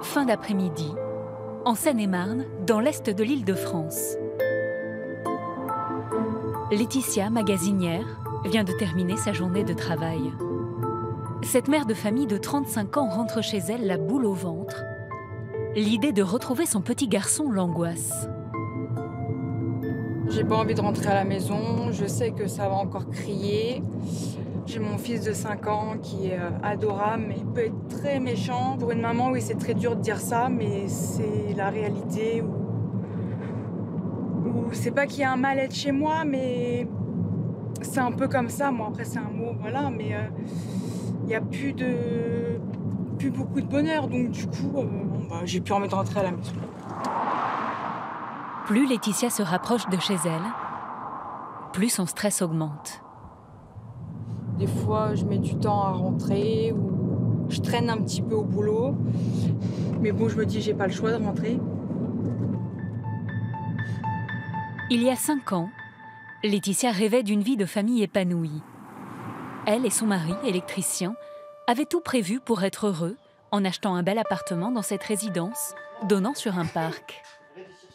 fin d'après-midi, en Seine-et-Marne, dans l'est de l'Île-de-France. Laetitia, magasinière, vient de terminer sa journée de travail. Cette mère de famille de 35 ans rentre chez elle la boule au ventre. L'idée de retrouver son petit garçon l'angoisse. J'ai pas envie de rentrer à la maison, je sais que ça va encore crier. J'ai mon fils de 5 ans qui est adorable, mais il peut être très méchant. Pour une maman, oui, c'est très dur de dire ça, mais c'est la réalité. Ou c'est pas qu'il y a un mal-être chez moi, mais c'est un peu comme ça. Moi, après, c'est un mot, voilà, mais il n'y a plus beaucoup de bonheur. Donc, du coup, j'ai plus envie de rentrer à la maison. Plus Laetitia se rapproche de chez elle, plus son stress augmente. Des fois, je mets du temps à rentrer ou je traîne un petit peu au boulot. Mais bon, je me dis, j'ai pas le choix de rentrer. Il y a 5 ans, Laetitia rêvait d'une vie de famille épanouie. Elle et son mari, électricien, avaient tout prévu pour être heureux en achetant un bel appartement dans cette résidence, donnant sur un parc.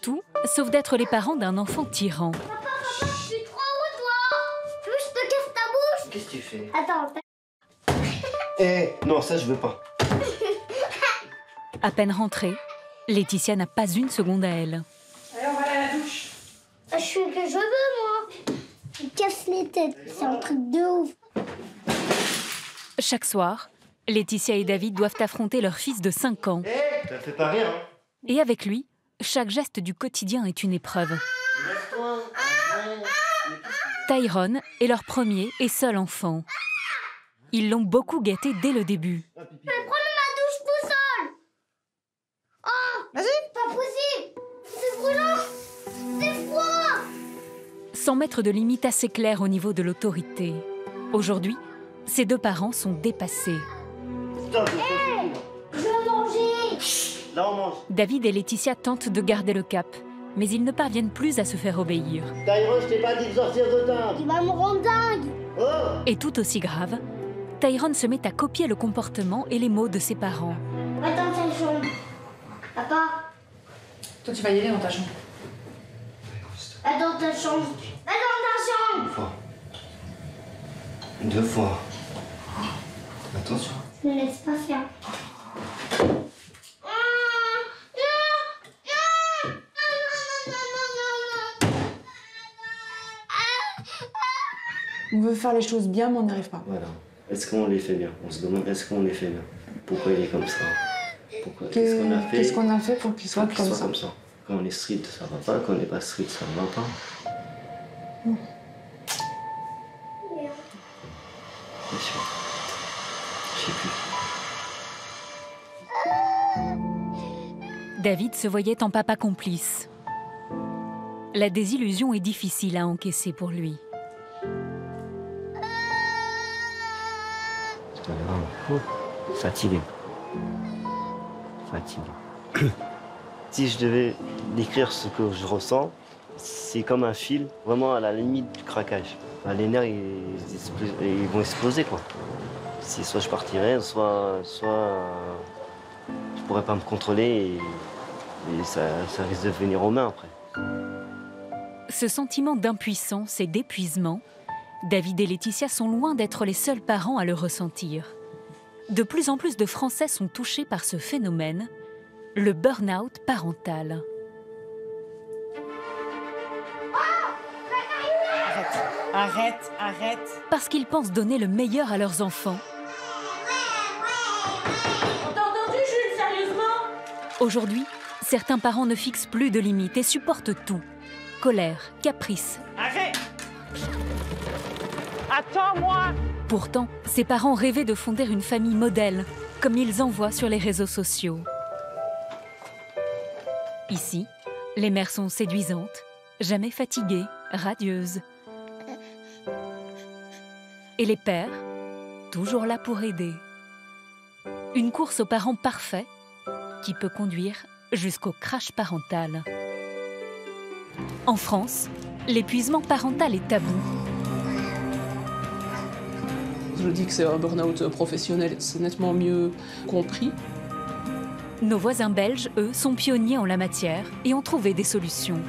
Tout, sauf d'être les parents d'un enfant tyran. Papa, je suis trop haut, toi. Tu veux que je te casse ta bouche? Qu'est-ce que tu fais? Attends. Non, ça je veux pas. À peine rentrée, Laetitia n'a pas une seconde à elle. Allez, on va aller à la douche. Je fais que je veux, moi. Il casse les têtes. C'est un truc de ouf. Chaque soir, Laetitia et David doivent affronter leur fils de 5 ans. Ça fait pas rien. Et avec lui, chaque geste du quotidien est une épreuve. Tyrone est leur premier et seul enfant. Ils l'ont beaucoup gâté dès le début. Je vais prendre ma douche tout seul. Oh, vas-y. Pas possible. C'est brûlant. C'est froid. Sans mettre de limite assez claire au niveau de l'autorité. Aujourd'hui, ces deux parents sont dépassés. Stop, Je veux manger. là on mange. David et Laetitia tentent de garder le cap, mais ils ne parviennent plus à se faire obéir. Tyrone, je t'ai pas dit de sortir de table. Il va me rendre dingue. Oh! Et tout aussi grave, Tyrone se met à copier le comportement et les mots de ses parents. Va dans ta chambre. Papa, Toi, tu vas y aller dans ta chambre. va dans ta chambre. Va dans ta chambre. Une fois. 2 fois. Attention. Ne laisse pas faire. On veut faire les choses bien, mais on n'y arrive pas. Voilà. Est-ce qu'on les fait bien? On se demande est-ce qu'on les fait bien? Pourquoi il est comme ça? Qu'est-ce qu'on a fait? Qu'est-ce qu'on a fait pour qu'il soit comme ça? Quand on est street, ça va pas. Quand on n'est pas street, ça ne va pas. Bien sûr. Je sais plus. David se voyait en papa complice. La désillusion est difficile à encaisser pour lui. Fatigué. Fatigué. Si je devais décrire ce que je ressens, c'est comme un fil, vraiment à la limite du craquage. Les nerfs, ils vont exploser, quoi. Soit je partirais, soit je pourrais pas me contrôler et ça risque de venir aux mains après. Ce sentiment d'impuissance et d'épuisement, David et Laetitia sont loin d'être les seuls parents à le ressentir. De plus en plus de Français sont touchés par ce phénomène, le burn-out parental. Arrête. Parce qu'ils pensent donner le meilleur à leurs enfants. T'as entendu, Jules, sérieusement? Aujourd'hui, certains parents ne fixent plus de limites et supportent tout. Colère, caprice. Arrête! Attends-moi! Pourtant, ces parents rêvaient de fonder une famille modèle, comme ils en voient sur les réseaux sociaux. Ici, les mères sont séduisantes, jamais fatiguées, radieuses. Et les pères, toujours là pour aider. Une course aux parents parfaits qui peut conduire jusqu'au crash parental. En France, l'épuisement parental est tabou. Je dis que c'est un burn-out professionnel, c'est nettement mieux compris. Nos voisins belges, eux, sont pionniers en la matière et ont trouvé des solutions.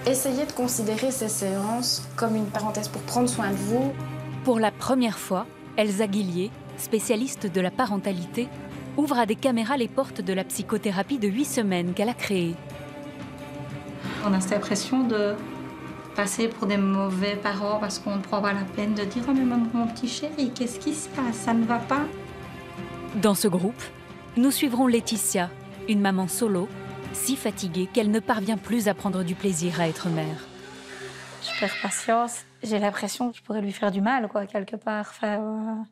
Essayez de considérer ces séances comme une parenthèse pour prendre soin de vous. Pour la première fois, Elsa Guillier, spécialiste de la parentalité, ouvre à des caméras les portes de la psychothérapie de 8 semaines qu'elle a créée. On a cette impression de passer pour des mauvais parents parce qu'on ne prend pas la peine de dire « Oh mais mon petit chéri, qu'est-ce qui se passe? Ça ne va pas ?» Dans ce groupe, nous suivrons Laetitia, une maman solo, si fatiguée qu'elle ne parvient plus à prendre du plaisir à être mère. Je perds patience. J'ai l'impression que je pourrais lui faire du mal, quoi, quelque part. Enfin,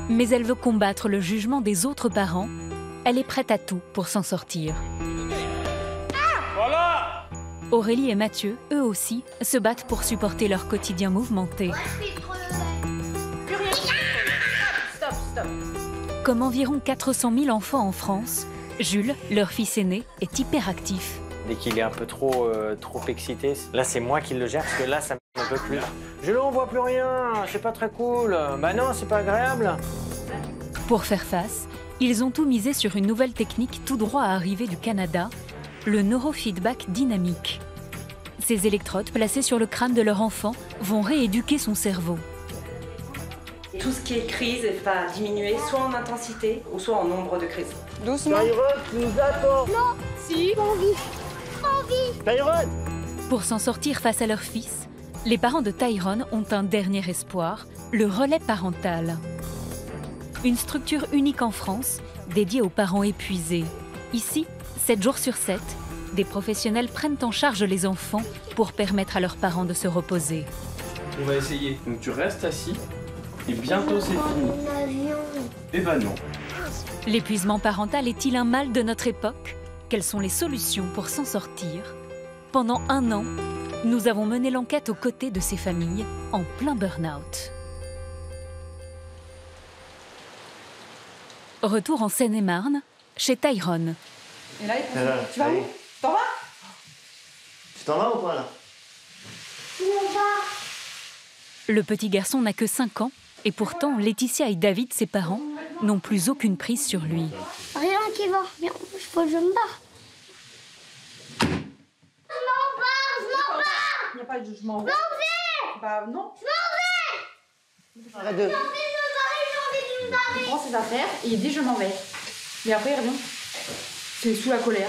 Mais elle veut combattre le jugement des autres parents. Elle est prête à tout pour s'en sortir. Voilà! Aurélie et Mathieu, eux aussi, se battent pour supporter leur quotidien mouvementé. Comme environ 400 000 enfants en France, Jules, leur fils aîné, est hyperactif. Dès qu'il est un peu trop excité, là c'est moi qui le gère parce que là ça m'en peut plus. Je ne vois plus rien, c'est pas très cool. Bah non, c'est pas agréable. Pour faire face, ils ont tout misé sur une nouvelle technique tout droit arrivée du Canada, le neurofeedback dynamique. Ces électrodes placées sur le crâne de leur enfant vont rééduquer son cerveau. Tout ce qui est crise va diminuer soit en intensité ou soit en nombre de crises. Doucement. Tyrone, tu nous attends. Non. Si. Tyrone. Pour s'en sortir face à leur fils, les parents de Tyrone ont un dernier espoir, le relais parental. Une structure unique en France, dédiée aux parents épuisés. Ici, 7 jours sur 7, des professionnels prennent en charge les enfants pour permettre à leurs parents de se reposer. On va essayer. Donc tu restes assis et bientôt c'est fini. Eh ben non. L'épuisement parental est-il un mal de notre époque? Quelles sont les solutions pour s'en sortir? Pendant 1 an, nous avons mené l'enquête aux côtés de ces familles en plein burn-out. Retour en Seine-et-Marne, chez Tyrone. Et là, tu vas où? T'en vas? Tu t'en vas ou pas là? Le petit garçon n'a que 5 ans et pourtant Laetitia et David, ses parents, n'ont plus aucune prise sur lui. Rien qui va. Mais faut que je me barre. Je m'en vais. Il n'y a pas de jugement. Je m'en vais. Bah non. Arrête de... J'ai envie de me barrer. Il prend ses affaires et il dit je m'en vais. Mais après il revient. C'est sous la colère.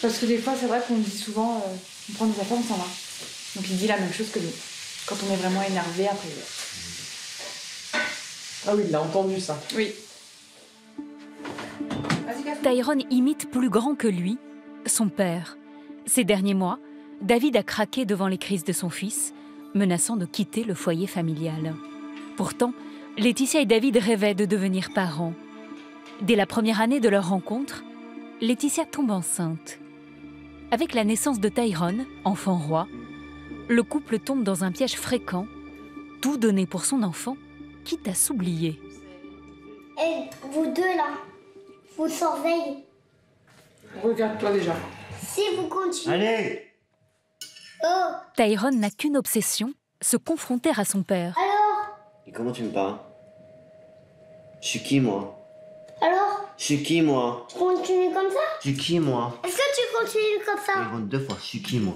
Parce que des fois c'est vrai qu'on dit souvent on prend des affaires, on s'en va. Donc il dit la même chose que nous. Quand on est vraiment énervé après. Ah oui, il a entendu ça. Oui. Tyrone imite plus grand que lui, son père. Ces derniers mois, David a craqué devant les crises de son fils, menaçant de quitter le foyer familial. Pourtant, Laetitia et David rêvaient de devenir parents. Dès la première année de leur rencontre, Laetitia tombe enceinte. Avec la naissance de Tyrone, enfant roi, le couple tombe dans un piège fréquent, tout donner pour son enfant, quitte à s'oublier. Et vous deux là, vous surveillez. Regarde-toi déjà. Si vous continuez. Allez. Oh, Tyrone n'a qu'une obsession, se confronter à son père. alors? Et comment tu me parles? Je suis qui moi? Alors? Je suis qui moi? Tu continues comme ça? Je suis qui moi? Est-ce que tu continues comme ça? Tyrone, 2 fois, je suis qui moi?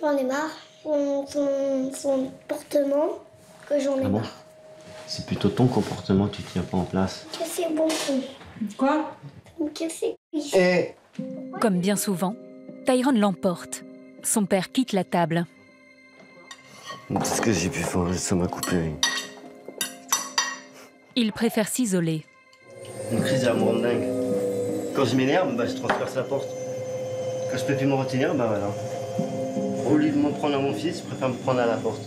J'en ai marre. Son comportement, que j'en ai Ah bon? marre. C'est plutôt ton comportement que tu tiens pas en place. Que c'est bon. Quoi? Que c'est cuit. Eh. Comme bien souvent, Tyrone l'emporte. Son père quitte la table. Tout ce que j'ai pu faire, ça m'a coupé. Il préfère s'isoler. Une crise d'amour de dingue. Quand je m'énerve, bah, je transperce la porte. Quand je peux plus me retenir, bah voilà. Au lieu de m'en prendre à mon fils, je préfère me prendre à la porte.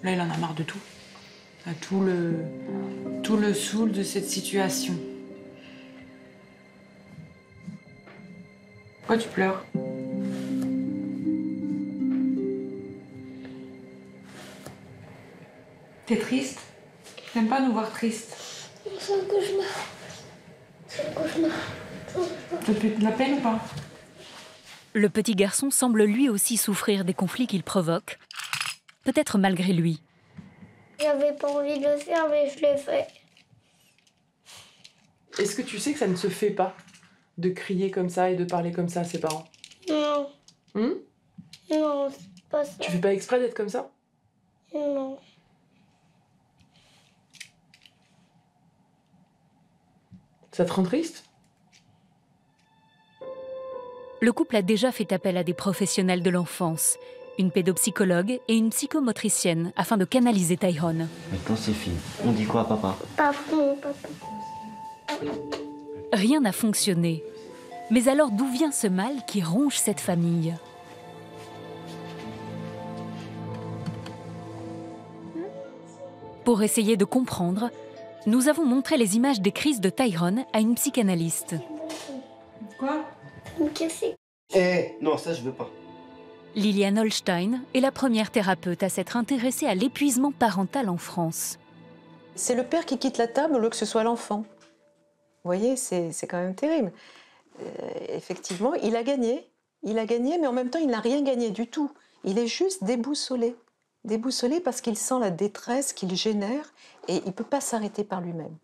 Là il en a marre de tout. Tout le saoul de cette situation. Pourquoi tu pleures? T'es triste? T'aimes pas nous voir tristes? C'est un cauchemar. C'est un cauchemar. Ça te fait de la peine ou pas? Le petit garçon semble lui aussi souffrir des conflits qu'il provoque, peut-être malgré lui. J'avais pas envie de le faire, mais je l'ai fait. Est-ce que tu sais que ça ne se fait pas de crier comme ça et de parler comme ça à ses parents? Non. Non, c'est pas ça. Tu fais pas exprès d'être comme ça? Non. Ça te rend triste? Le couple a déjà fait appel à des professionnels de l'enfance, une pédopsychologue et une psychomotricienne, afin de canaliser Tyrone. Maintenant c'est fini. On dit quoi à papa? Papa. Rien n'a fonctionné. Mais alors d'où vient ce mal qui ronge cette famille? Pour essayer de comprendre, nous avons montré les images des crises de Tyrone à une psychanalyste. Quoi? Non, ça je veux pas. Liliane Holstein est la première thérapeute à s'être intéressée à l'épuisement parental en France. C'est le père qui quitte la table au lieu que ce soit l'enfant. Vous voyez, c'est quand même terrible. Effectivement, il a gagné, mais en même temps, il n'a rien gagné du tout. Il est juste déboussolé. Déboussolé parce qu'il sent la détresse qu'il génère et il ne peut pas s'arrêter par lui-même.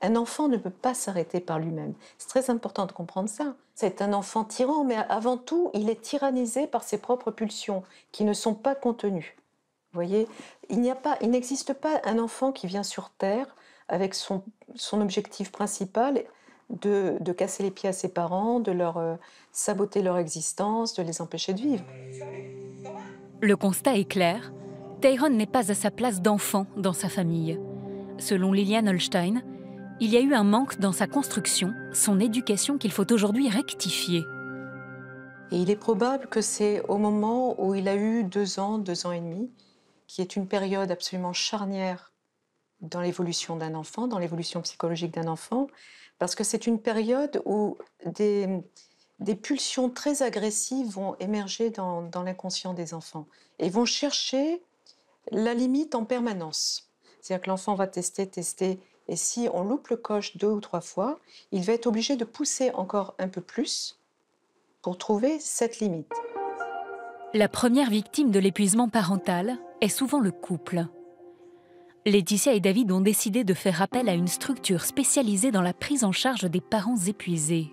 Un enfant ne peut pas s'arrêter par lui-même. C'est très important de comprendre ça. C'est un enfant tyran, mais avant tout, il est tyrannisé par ses propres pulsions qui ne sont pas contenues. Vous voyez, il n'existe pas un enfant qui vient sur Terre avec son objectif principal de casser les pieds à ses parents, de leur saboter leur existence, de les empêcher de vivre. Le constat est clair, Tyrone n'est pas à sa place d'enfant dans sa famille. Selon Liliane Holstein, il y a eu un manque dans sa construction, son éducation qu'il faut aujourd'hui rectifier. Et il est probable que c'est au moment où il a eu 2 ans et demi, qui est une période absolument charnière dans l'évolution d'un enfant, dans l'évolution psychologique d'un enfant, parce que c'est une période où des pulsions très agressives vont émerger dans l'inconscient des enfants et vont chercher la limite en permanence. C'est-à-dire que l'enfant va tester, et si on loupe le coche 2 ou 3 fois, il va être obligé de pousser encore un peu plus pour trouver cette limite. La première victime de l'épuisement parental est souvent le couple. Laetitia et David ont décidé de faire appel à une structure spécialisée dans la prise en charge des parents épuisés.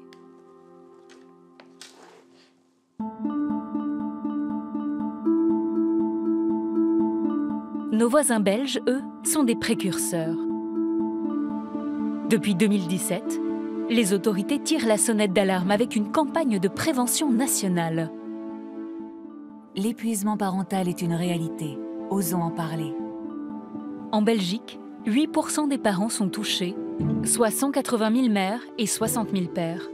Nos voisins belges, eux, sont des précurseurs. Depuis 2017, les autorités tirent la sonnette d'alarme avec une campagne de prévention nationale. L'épuisement parental est une réalité. Osons en parler. En Belgique, 8% des parents sont touchés, soit 180 000 mères et 60 000 pères.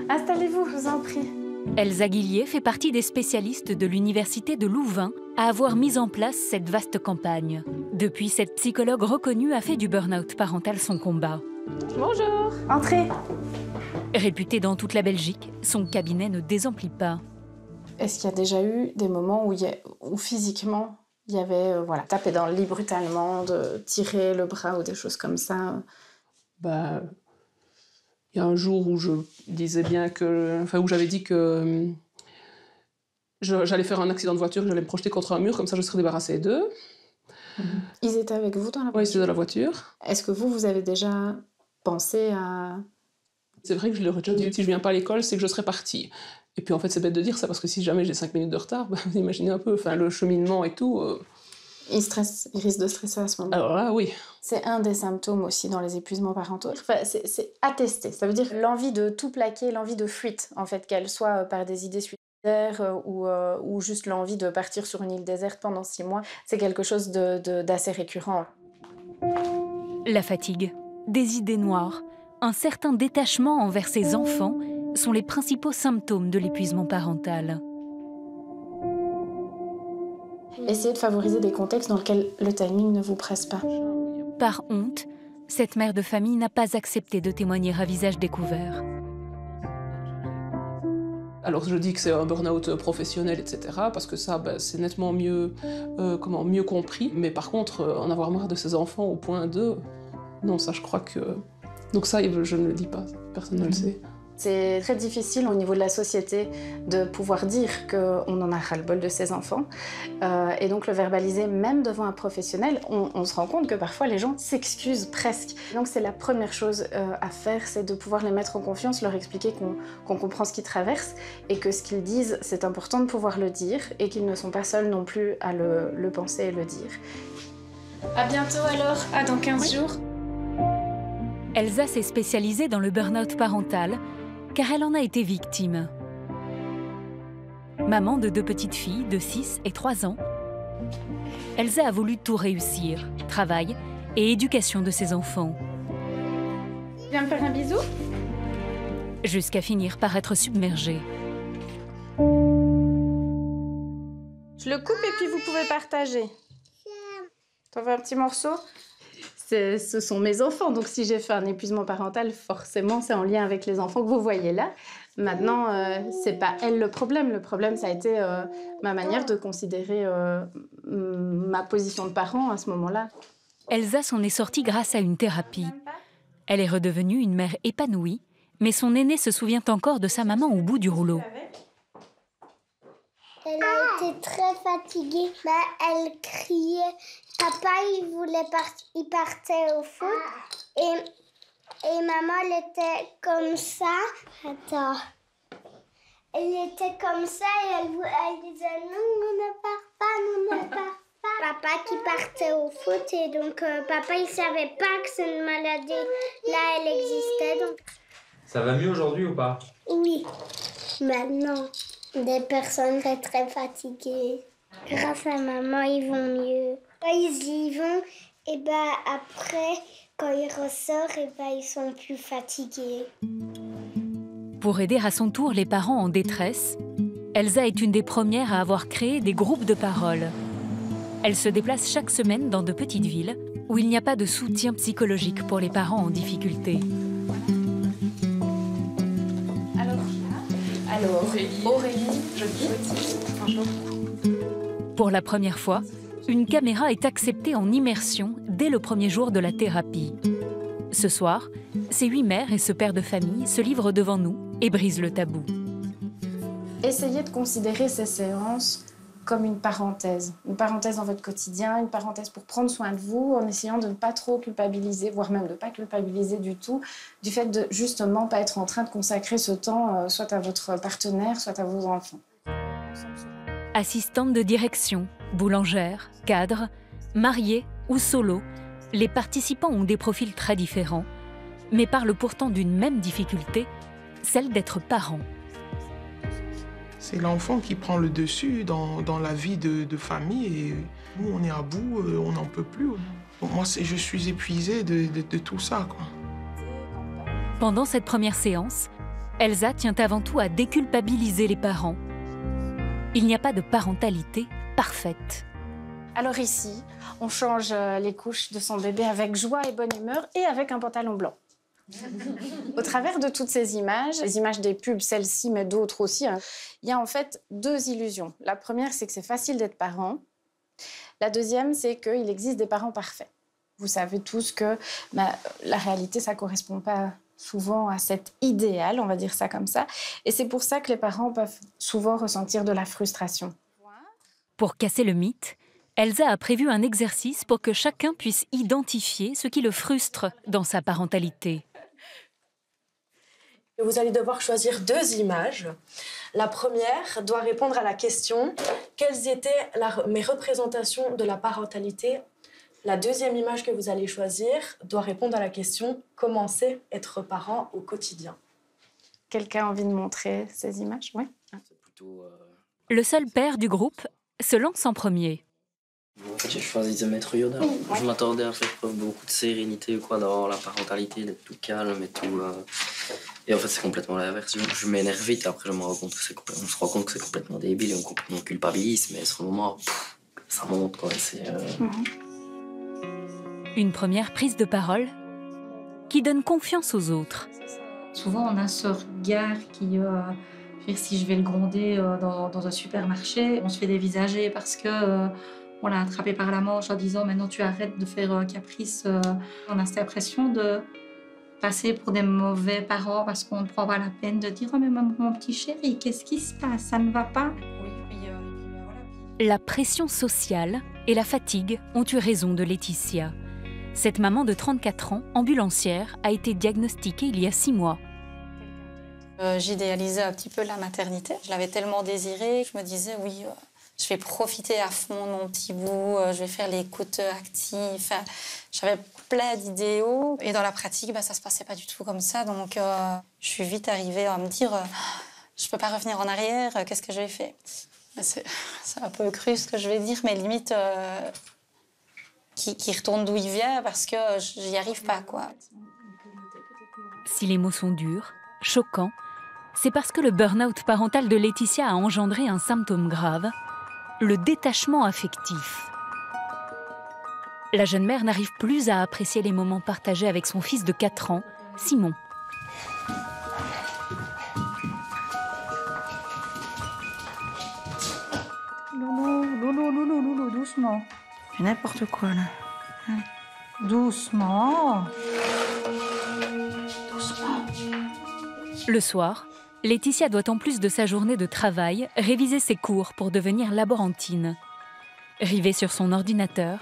Installez-vous, je vous en prie. Elsa Guillier fait partie des spécialistes de l'université de Louvain à avoir mis en place cette vaste campagne. Depuis, cette psychologue reconnue a fait du burn-out parental son combat. Bonjour. Entrez. Réputée dans toute la Belgique, son cabinet ne désemplit pas. Est-ce qu'il y a déjà eu des moments où physiquement, il y avait taper dans le lit brutalement, de tirer le bras ou des choses comme ça? Il y a un jour où je disais bien où j'avais dit que j'allais faire un accident de voiture, que j'allais me projeter contre un mur, comme ça je serais débarrassée d'eux. Ils étaient avec vous dans la voiture? Oui, ils étaient dans la voiture. Est-ce que vous avez déjà pensé à... C'est vrai que je leur ai déjà dit, si je viens pas à l'école, c'est que je serais partie. Et puis en fait, c'est bête de dire ça, parce que si jamais j'ai 5 minutes de retard, vous imaginez un peu, le cheminement et tout... Ils risquent de stresser à ce moment-là. Alors là, oui. C'est un des symptômes aussi dans les épuisements parentaux. C'est attesté. Ça veut dire l'envie de tout plaquer, l'envie de fuite, en fait, qu'elle soit par des idées suicidaires ou juste l'envie de partir sur une île déserte pendant 6 mois. C'est quelque chose d'assez récurrent. La fatigue, des idées noires, un certain détachement envers ses enfants sont les principaux symptômes de l'épuisement parental. Essayez de favoriser des contextes dans lesquels le timing ne vous presse pas. Par honte, cette mère de famille n'a pas accepté de témoigner à visage découvert. Alors je dis que c'est un burn-out professionnel, etc. Parce que ça, c'est nettement mieux compris. Mais par contre, en avoir marre de ses enfants au point 2, non, ça je crois que... Donc ça, je ne le dis pas, personne ne le sait. C'est très difficile au niveau de la société de pouvoir dire qu'on en a ras-le-bol de ses enfants. Et donc le verbaliser même devant un professionnel, on se rend compte que parfois les gens s'excusent presque. Donc c'est la première chose à faire, c'est de pouvoir les mettre en confiance, leur expliquer qu'on comprend ce qu'ils traversent et que ce qu'ils disent, c'est important de pouvoir le dire et qu'ils ne sont pas seuls non plus à le penser et le dire. À bientôt alors, à dans 15 jours. Elsa s'est spécialisée dans le burn-out parental car elle en a été victime. Maman de 2 petites filles de 6 et 3 ans, Elsa a voulu tout réussir, travail et éducation de ses enfants. Viens me faire un bisou? Jusqu'à finir par être submergée. Je le coupe et puis vous pouvez partager. T'en veux un petit morceau? Ce sont mes enfants, donc si j'ai fait un épuisement parental, forcément c'est en lien avec les enfants que vous voyez là. Maintenant, c'est pas elle le problème ça a été ma manière de considérer ma position de parent à ce moment-là. Elsa s'en est sortie grâce à une thérapie. Elle est redevenue une mère épanouie, mais son aînée se souvient encore de sa maman au bout du rouleau. Elle a été très fatiguée, elle criait. Papa, il partait au foot et maman, elle était comme ça. Attends. Elle était comme ça et elle disait non, on ne part pas, nous ne part pas. Papa qui partait au foot et donc papa, il savait pas que cette maladie-là, elle existait. Donc... Ça va mieux aujourd'hui ou pas? Oui, maintenant. Des personnes très fatiguées. Grâce à maman, ils vont mieux. Quand ils y vont, et après, quand ils ressortent, ils sont plus fatigués. Pour aider à son tour les parents en détresse, Elsa est une des premières à avoir créé des groupes de parole. Elle se déplace chaque semaine dans de petites villes où il n'y a pas de soutien psychologique pour les parents en difficulté. Alors, Aurélie, je dis bonjour. Pour la première fois, une caméra est acceptée en immersion dès le premier jour de la thérapie. Ce soir, ces 8 mères et ce père de famille se livrent devant nous et brisent le tabou. Essayez de considérer ces séances comme une parenthèse dans votre quotidien, une parenthèse pour prendre soin de vous en essayant de ne pas trop culpabiliser, voire même de ne pas culpabiliser du tout, du fait de justement pas être en train de consacrer ce temps soit à votre partenaire, soit à vos enfants. Assistante de direction, boulangère, cadre, mariée ou solo, les participants ont des profils très différents, mais parlent pourtant d'une même difficulté, celle d'être parent. C'est l'enfant qui prend le dessus dans la vie de famille et nous, on est à bout, on n'en peut plus. Donc moi, je suis épuisée de tout ça, quoi. Pendant cette première séance, Elsa tient avant tout à déculpabiliser les parents. Il n'y a pas de parentalité parfaite. Alors ici, on change les couches de son bébé avec joie et bonne humeur et avec un pantalon blanc. Au travers de toutes ces images, les images des pubs, celles-ci, mais d'autres aussi, il y a en fait 2 illusions. La première, c'est que c'est facile d'être parent. La deuxième, c'est qu'il existe des parents parfaits. Vous savez tous que la réalité, ça ne correspond pas souvent à cet idéal, on va dire ça comme ça. Et c'est pour ça que les parents peuvent souvent ressentir de la frustration. Pour casser le mythe, Elsa a prévu un exercice pour que chacun puisse identifier ce qui le frustre dans sa parentalité. Vous allez devoir choisir 2 images. La première doit répondre à la question « Quelles étaient mes représentations de la parentalité ?» La deuxième image que vous allez choisir doit répondre à la question « Comment c'est être parent au quotidien ?» Quelqu'un a envie de montrer ces images? Oui. Le seul père du groupe se lance en premier. En fait, j'ai choisi de mettre Yoda. Je m'attendais à faire preuve beaucoup de sérénité, quoi, dans la parentalité, d'être tout calme et tout. Et en fait, c'est complètement l'inverse. Je m'énerve vite, après, on se rend compte que c'est complètement débile et on culpabilise, mais sur le moment, ça monte, quoi. Une première prise de parole qui donne confiance aux autres. Souvent, on a ce regard qui... si je vais le gronder dans un supermarché, on se fait dévisager parce que... on l'a attrapé par la manche en disant « Maintenant, tu arrêtes de faire caprice. » On a cette impression passer pour des mauvais parents parce qu'on ne prend pas la peine de dire « Oh mais mon petit chéri, qu'est-ce qui se passe? Ça ne va pas ?» La pression sociale et la fatigue ont eu raison de Laetitia. Cette maman de 34 ans, ambulancière, a été diagnostiquée il y a 6 mois. J'idéalisais un petit peu la maternité. Je l'avais tellement désirée que je me disais « Oui, je vais profiter à fond de mon petit bout, je vais faire l'écoute active. » J'avais plein d'idéaux. Et dans la pratique, ça ne se passait pas du tout comme ça. Donc, je suis vite arrivée à me dire « Je ne peux pas revenir en arrière, qu'est-ce que je vais faire ?» C'est un peu cru ce que je vais dire, mais limite, qui retourne d'où il vient parce que j'y arrive pas, quoi. Si les mots sont durs, choquants, c'est parce que le burn-out parental de Laetitia a engendré un symptôme grave, le détachement affectif. La jeune mère n'arrive plus à apprécier les moments partagés avec son fils de 4 ans, Simon. Loulou, doucement. C'est n'importe quoi, là. Doucement. Doucement. Le soir, Laetitia doit en plus de sa journée de travail réviser ses cours pour devenir laborantine. Rivée sur son ordinateur,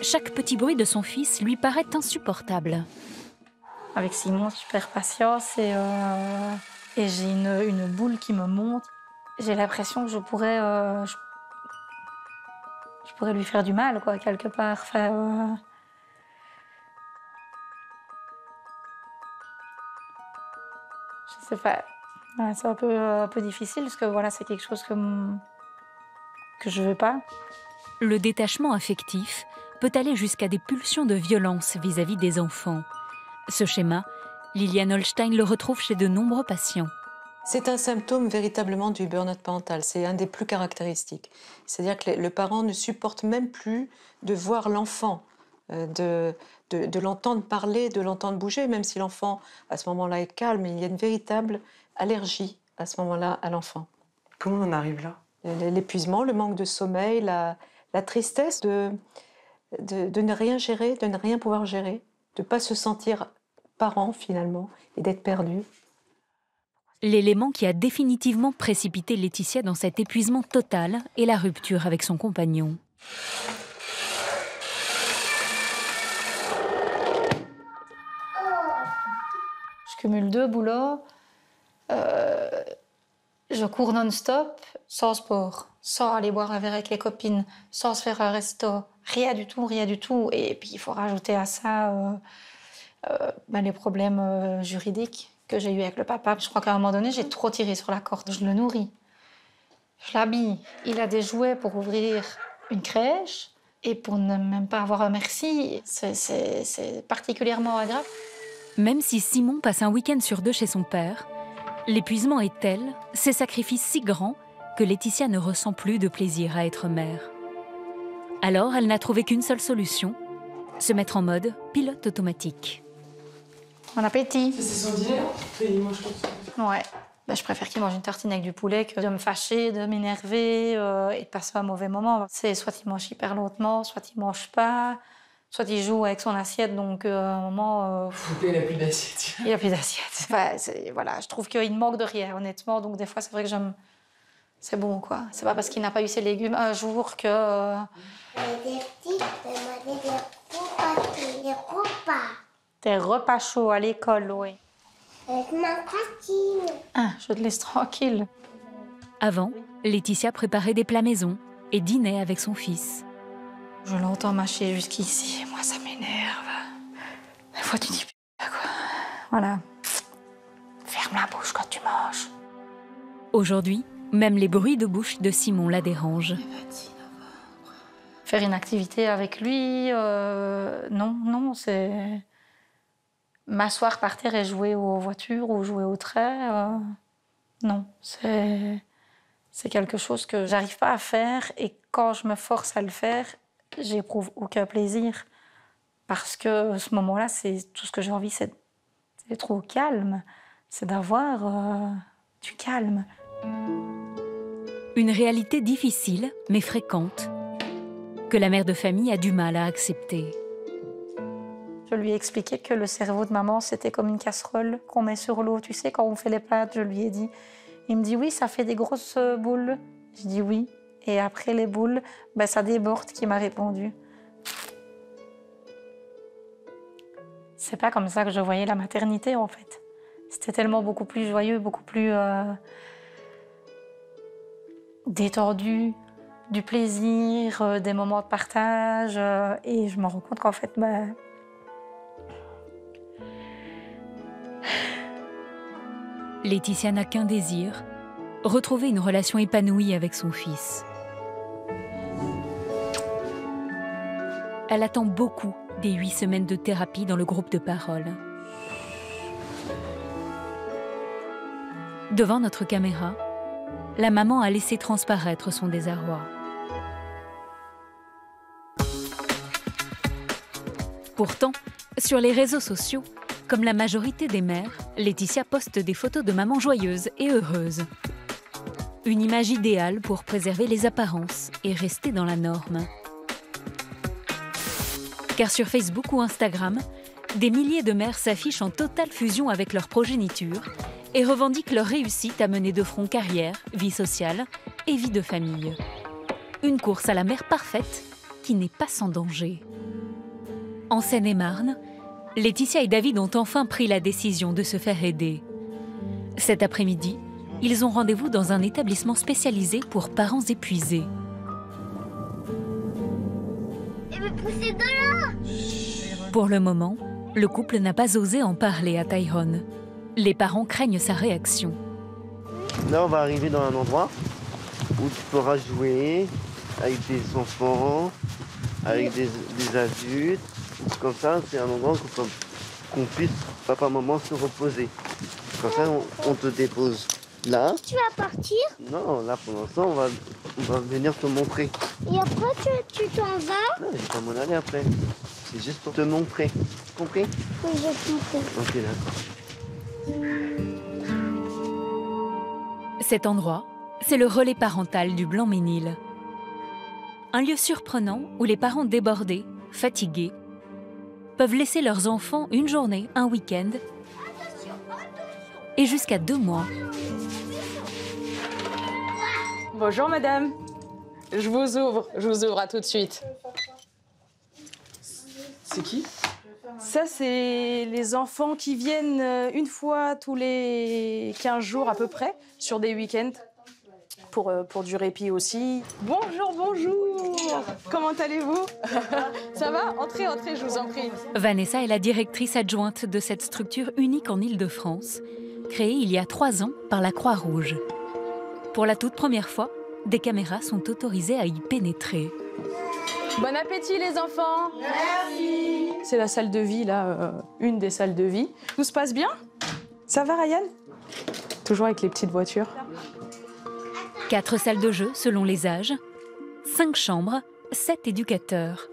chaque petit bruit de son fils lui paraît insupportable. Avec Simon, je perds patience et j'ai une boule qui me monte. J'ai l'impression que je pourrais lui faire du mal, quoi, quelque part. Enfin, je sais pas. Ouais, c'est un peu difficile parce que voilà, c'est quelque chose que je veux pas. Le détachement affectif peut aller jusqu'à des pulsions de violence vis-à-vis des enfants. Ce schéma, Liliane Holstein le retrouve chez de nombreux patients. C'est un symptôme véritablement du burn-out parental. C'est un des plus caractéristiques. C'est-à-dire que le parent ne supporte même plus de voir l'enfant, de l'entendre parler, de l'entendre bouger, même si l'enfant, à ce moment-là, est calme. Il y a une véritable allergie, à ce moment-là, à l'enfant. Comment on en arrive là? L'épuisement, le manque de sommeil, la tristesse de ne rien gérer, de ne rien pouvoir gérer, de ne pas se sentir parent, finalement, et d'être perdu. L'élément qui a définitivement précipité Laetitia dans cet épuisement total est la rupture avec son compagnon. Je cumule 2 boulots. Je cours non-stop, sans sport, sans aller boire un verre avec les copines, sans se faire un resto. Rien du tout. Et puis, il faut rajouter à ça les problèmes juridiques que j'ai eu avec le papa. Je crois qu'à un moment donné, j'ai trop tiré sur la corde. Je le nourris, je l'habille. Il a des jouets pour ouvrir une crèche et pour ne même pas avoir un merci. C'est particulièrement grave. Même si Simon passe un week-end sur 2 chez son père, l'épuisement est tel, ses sacrifices si grands, que Laetitia ne ressent plus de plaisir à être mère. Alors, elle n'a trouvé qu'une seule solution, se mettre en mode pilote automatique. Bon appétit. C'est son dîner, hein? Il mange tout ça. Ouais. Je préfère qu'il mange une tartine avec du poulet que de me fâcher, de m'énerver et de passer un mauvais moment. C'est soit il mange hyper lentement, soit il mange pas, soit il joue avec son assiette, donc à un moment... Il n'a plus d'assiette. Il n'a plus d'assiette. Enfin, voilà, je trouve qu'il manque de rien, honnêtement. Donc des fois, c'est vrai que j'aime... C'est bon, quoi. C'est pas parce qu'il n'a pas eu ses légumes un jour que... Des petits, des repas. Des repas chauds à l'école, oui. Avec ma cantine. Ah, je te laisse tranquille. Avant, Laetitia préparait des plats maison et dînait avec son fils. Je l'entends mâcher jusqu'ici. Moi, ça m'énerve. Des fois, tu dis quoi. Voilà. Ferme la bouche quand tu manges. Aujourd'hui, même les bruits de bouche de Simon la dérangent. Faire une activité avec lui, non, c'est... M'asseoir par terre et jouer aux voitures ou jouer au train, non. C'est quelque chose que j'arrive pas à faire et quand je me force à le faire, j'éprouve aucun plaisir. Parce que ce moment-là, c'est tout ce que j'ai envie, c'est d'être au calme, c'est d'avoir du calme. Une réalité difficile, mais fréquente, que la mère de famille a du mal à accepter. Je lui ai expliqué que le cerveau de maman, c'était comme une casserole qu'on met sur l'eau. Tu sais, quand on fait les pâtes, je lui ai dit. Il me dit, oui, ça fait des grosses boules. Je dis oui. Et après les boules, ben, ça déborde, qui m'a répondu. C'est pas comme ça que je voyais la maternité, en fait. C'était tellement beaucoup plus joyeux, beaucoup plus détendu, du plaisir, des moments de partage. Et je me rends compte qu'en fait, ben, Laetitia n'a qu'un désir, retrouver une relation épanouie avec son fils. Elle attend beaucoup des 8 semaines de thérapie dans le groupe de parole. Devant notre caméra, la maman a laissé transparaître son désarroi. Pourtant, sur les réseaux sociaux, comme la majorité des mères, Laetitia poste des photos de maman joyeuse et heureuse. Une image idéale pour préserver les apparences et rester dans la norme. Car sur Facebook ou Instagram, des milliers de mères s'affichent en totale fusion avec leur progéniture et revendiquent leur réussite à mener de front carrière, vie sociale et vie de famille. Une course à la mère parfaite qui n'est pas sans danger. En Seine-et-Marne, Laetitia et David ont enfin pris la décision de se faire aider. Cet après-midi, ils ont rendez-vous dans un établissement spécialisé pour parents épuisés. Pour le moment, le couple n'a pas osé en parler à Tyrone. Les parents craignent sa réaction. Là, on va arriver dans un endroit où tu pourras jouer avec des enfants, avec des adultes. Comme ça, c'est un endroit qu'on puisse, papa, maman, se reposer. Comme ça, on te dépose là. Tu vas partir? Non, là, pour l'instant, on va venir te montrer. Et après, tu t'en vas? Non, je vais pas m'en aller après. C'est juste pour te montrer. Compris? Oui, j'ai compris. Ok, d'accord. Cet endroit, c'est le relais parental du Blanc-Ménil. Un lieu surprenant où les parents débordés, fatigués, peuvent laisser leurs enfants une journée, un week-end et jusqu'à 2 mois. Bonjour madame, je vous ouvre à tout de suite. C'est qui? Ça, c'est les enfants qui viennent une fois tous les 15 jours à peu près, sur des week-ends, pour du répit aussi. Bonjour, bonjour. Comment allez-vous? Ça va? Entrez, je vous en prie. Vanessa est la directrice adjointe de cette structure unique en Île-de-France, créée il y a 3 ans par la Croix-Rouge. Pour la toute première fois, des caméras sont autorisées à y pénétrer. Bon appétit les enfants. Merci. C'est la salle de vie, là, une des salles de vie. Tout se passe bien? Ça va Ryan? Toujours avec les petites voitures. 4 salles de jeu selon les âges, 5 chambres, 7 éducateurs.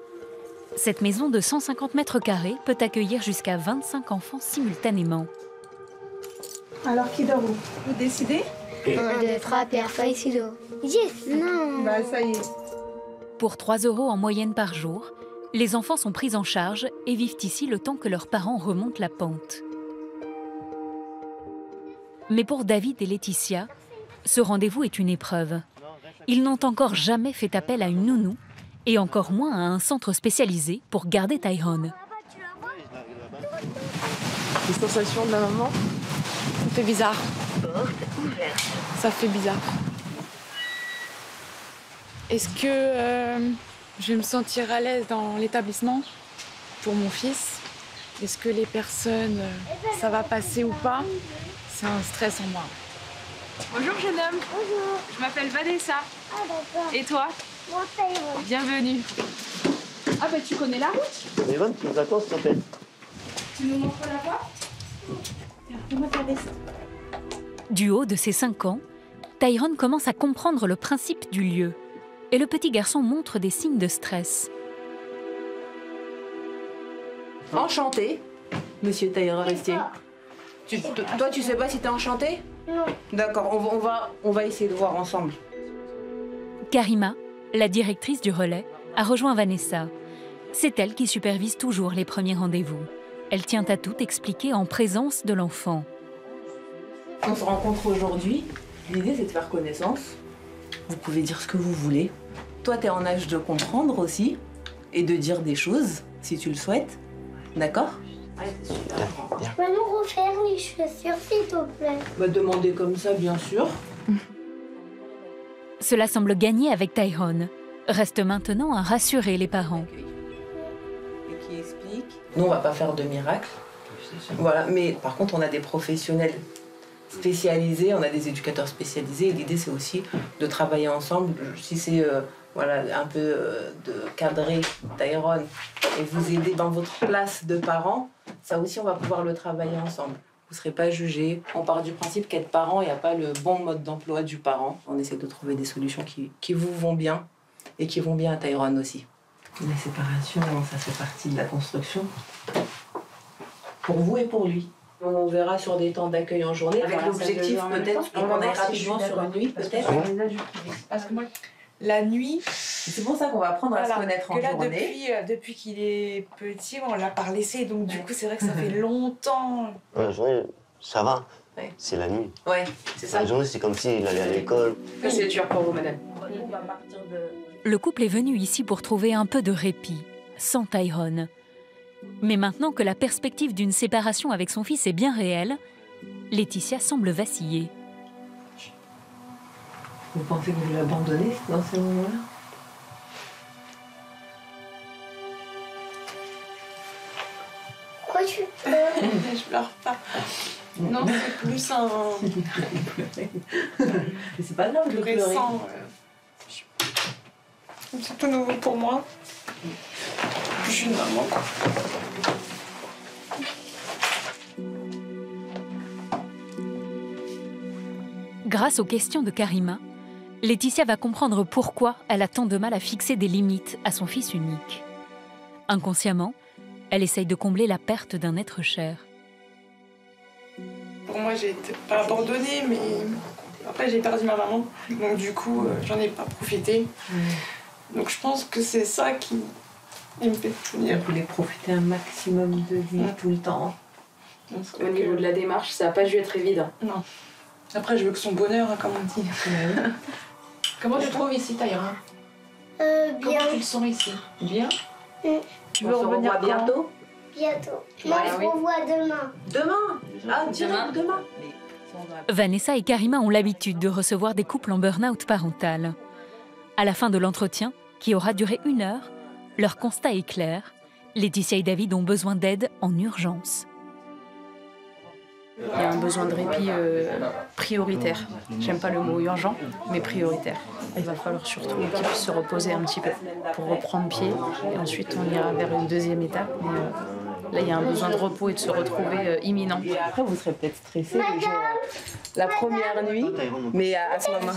Cette maison de 150 mètres carrés peut accueillir jusqu'à 25 enfants simultanément. Alors qui dort où? Vous décidez? 1, 2, 3, pierre, feuille, ciseaux. Yes. Non. Bah ça y est. Pour 3 € en moyenne par jour, les enfants sont pris en charge et vivent ici le temps que leurs parents remontent la pente. Mais pour David et Laetitia, ce rendez-vous est une épreuve. Ils n'ont encore jamais fait appel à une nounou et encore moins à un centre spécialisé pour garder Tyrone. Les sensations de la maman, ça fait bizarre. Ça fait bizarre. Est-ce que je vais me sentir à l'aise dans l'établissement pour mon fils? Est-ce que les personnes, ça va passer ou pas? C'est un stress en moi. Bonjour jeune homme. Bonjour. Je m'appelle Vanessa. Ah d'accord. Et toi? Moi, Tyrone. Bienvenue. Ah bah tu connais la route? Evan, tu nous attends s'il te plaît. Tu nous montres la voie? Fais-moi ta veste. Du haut de ses 5 ans, Tyrone commence à comprendre le principe du lieu. Et le petit garçon montre des signes de stress. Enchanté, monsieur Tyrone Restier. Toi, tu sais pas si t'es enchanté? Non. D'accord, on va essayer de voir ensemble. Karima, la directrice du relais, a rejoint Vanessa. C'est elle qui supervise toujours les premiers rendez-vous. Elle tient à tout expliquer en présence de l'enfant. On se rencontre aujourd'hui. L'idée, c'est de faire connaissance. Vous pouvez dire ce que vous voulez. Toi, tu es en âge de comprendre aussi et de dire des choses, si tu le souhaites. D'accord? Tu peux nous refaire les chaussures, s'il te plaît? Bah, demander comme ça, bien sûr. Cela semble gagner avec Tyrone. Reste maintenant à rassurer les parents. Et qui explique. Nous, on va pas faire de miracle. Voilà, mais par contre, on a des professionnels spécialisés, on a des éducateurs spécialisés. Et l'idée, c'est aussi de travailler ensemble. Si c'est voilà, un peu de cadrer Tyrone et vous aider dans votre place de parent, ça aussi, on va pouvoir le travailler ensemble. Vous ne serez pas jugés. On part du principe qu'être parent, il n'y a pas le bon mode d'emploi du parent. On essaie de trouver des solutions qui vous vont bien et qui vont bien à Tyrone aussi. Les séparations, ça fait partie de la construction. Pour vous et pour lui. On verra sur des temps d'accueil en journée, avec l'objectif peut-être qu'on aille rapidement sur une nuit, peut-être. Parce que moi, la nuit... C'est pour ça qu'on va apprendre à se connaître en journée. Depuis qu'il est petit, on l'a pas laissé, donc du coup, c'est vrai que ça fait longtemps. La journée, ça va. Ouais. C'est la nuit. Ouais, c'est ça. La journée, c'est comme s'il allait à l'école. C'est dur pour vous, madame. Le couple est venu ici pour trouver un peu de répit, sans Tyrone. Mais maintenant que la perspective d'une séparation avec son fils est bien réelle, Laetitia semble vaciller. Vous pensez que vous l'abandonnez dans ces moments-là? Pourquoi tu pleures? Je pleure pas. Non, c'est plus un... Mais c'est pas grave de pleurer. Récent, c'est tout nouveau pour moi. Je suis une maman, quoi. Grâce aux questions de Karima, Laetitia va comprendre pourquoi elle a tant de mal à fixer des limites à son fils unique. Inconsciemment, elle essaye de combler la perte d'un être cher. Pour moi, j'ai été pas abandonnée, mais après, j'ai perdu ma maman. Donc du coup, j'en ai pas profité. Donc je pense que c'est ça qui me fait tenir. Vous voulez profiter un maximum de lui tout le temps. Au niveau de la démarche, ça n'a pas dû être évident. Non. Après, je veux que son bonheur, hein, comme on dit. Comment tu te trouves ici, Taïra? Bien. Comment tu te sens ici? Bien. Tu veux revenir bientôt? Bientôt. Moi, je vous revois demain. Demain? Ah, direct demain. Vanessa et Karima ont l'habitude de recevoir des couples en burn-out parental. À la fin de l'entretien, qui aura duré 1 heure, leur constat est clair. Laetitia et David ont besoin d'aide en urgence. Il y a un besoin de répit prioritaire. J'aime pas le mot urgent, mais prioritaire. Il va falloir surtout qu'ils puissent se reposer un petit peu pour reprendre pied. Et ensuite, on ira vers une deuxième étape. Mais là, il y a un besoin de repos et de se retrouver imminent. Après, vous serez peut-être stressé la première nuit, mais à ce moment...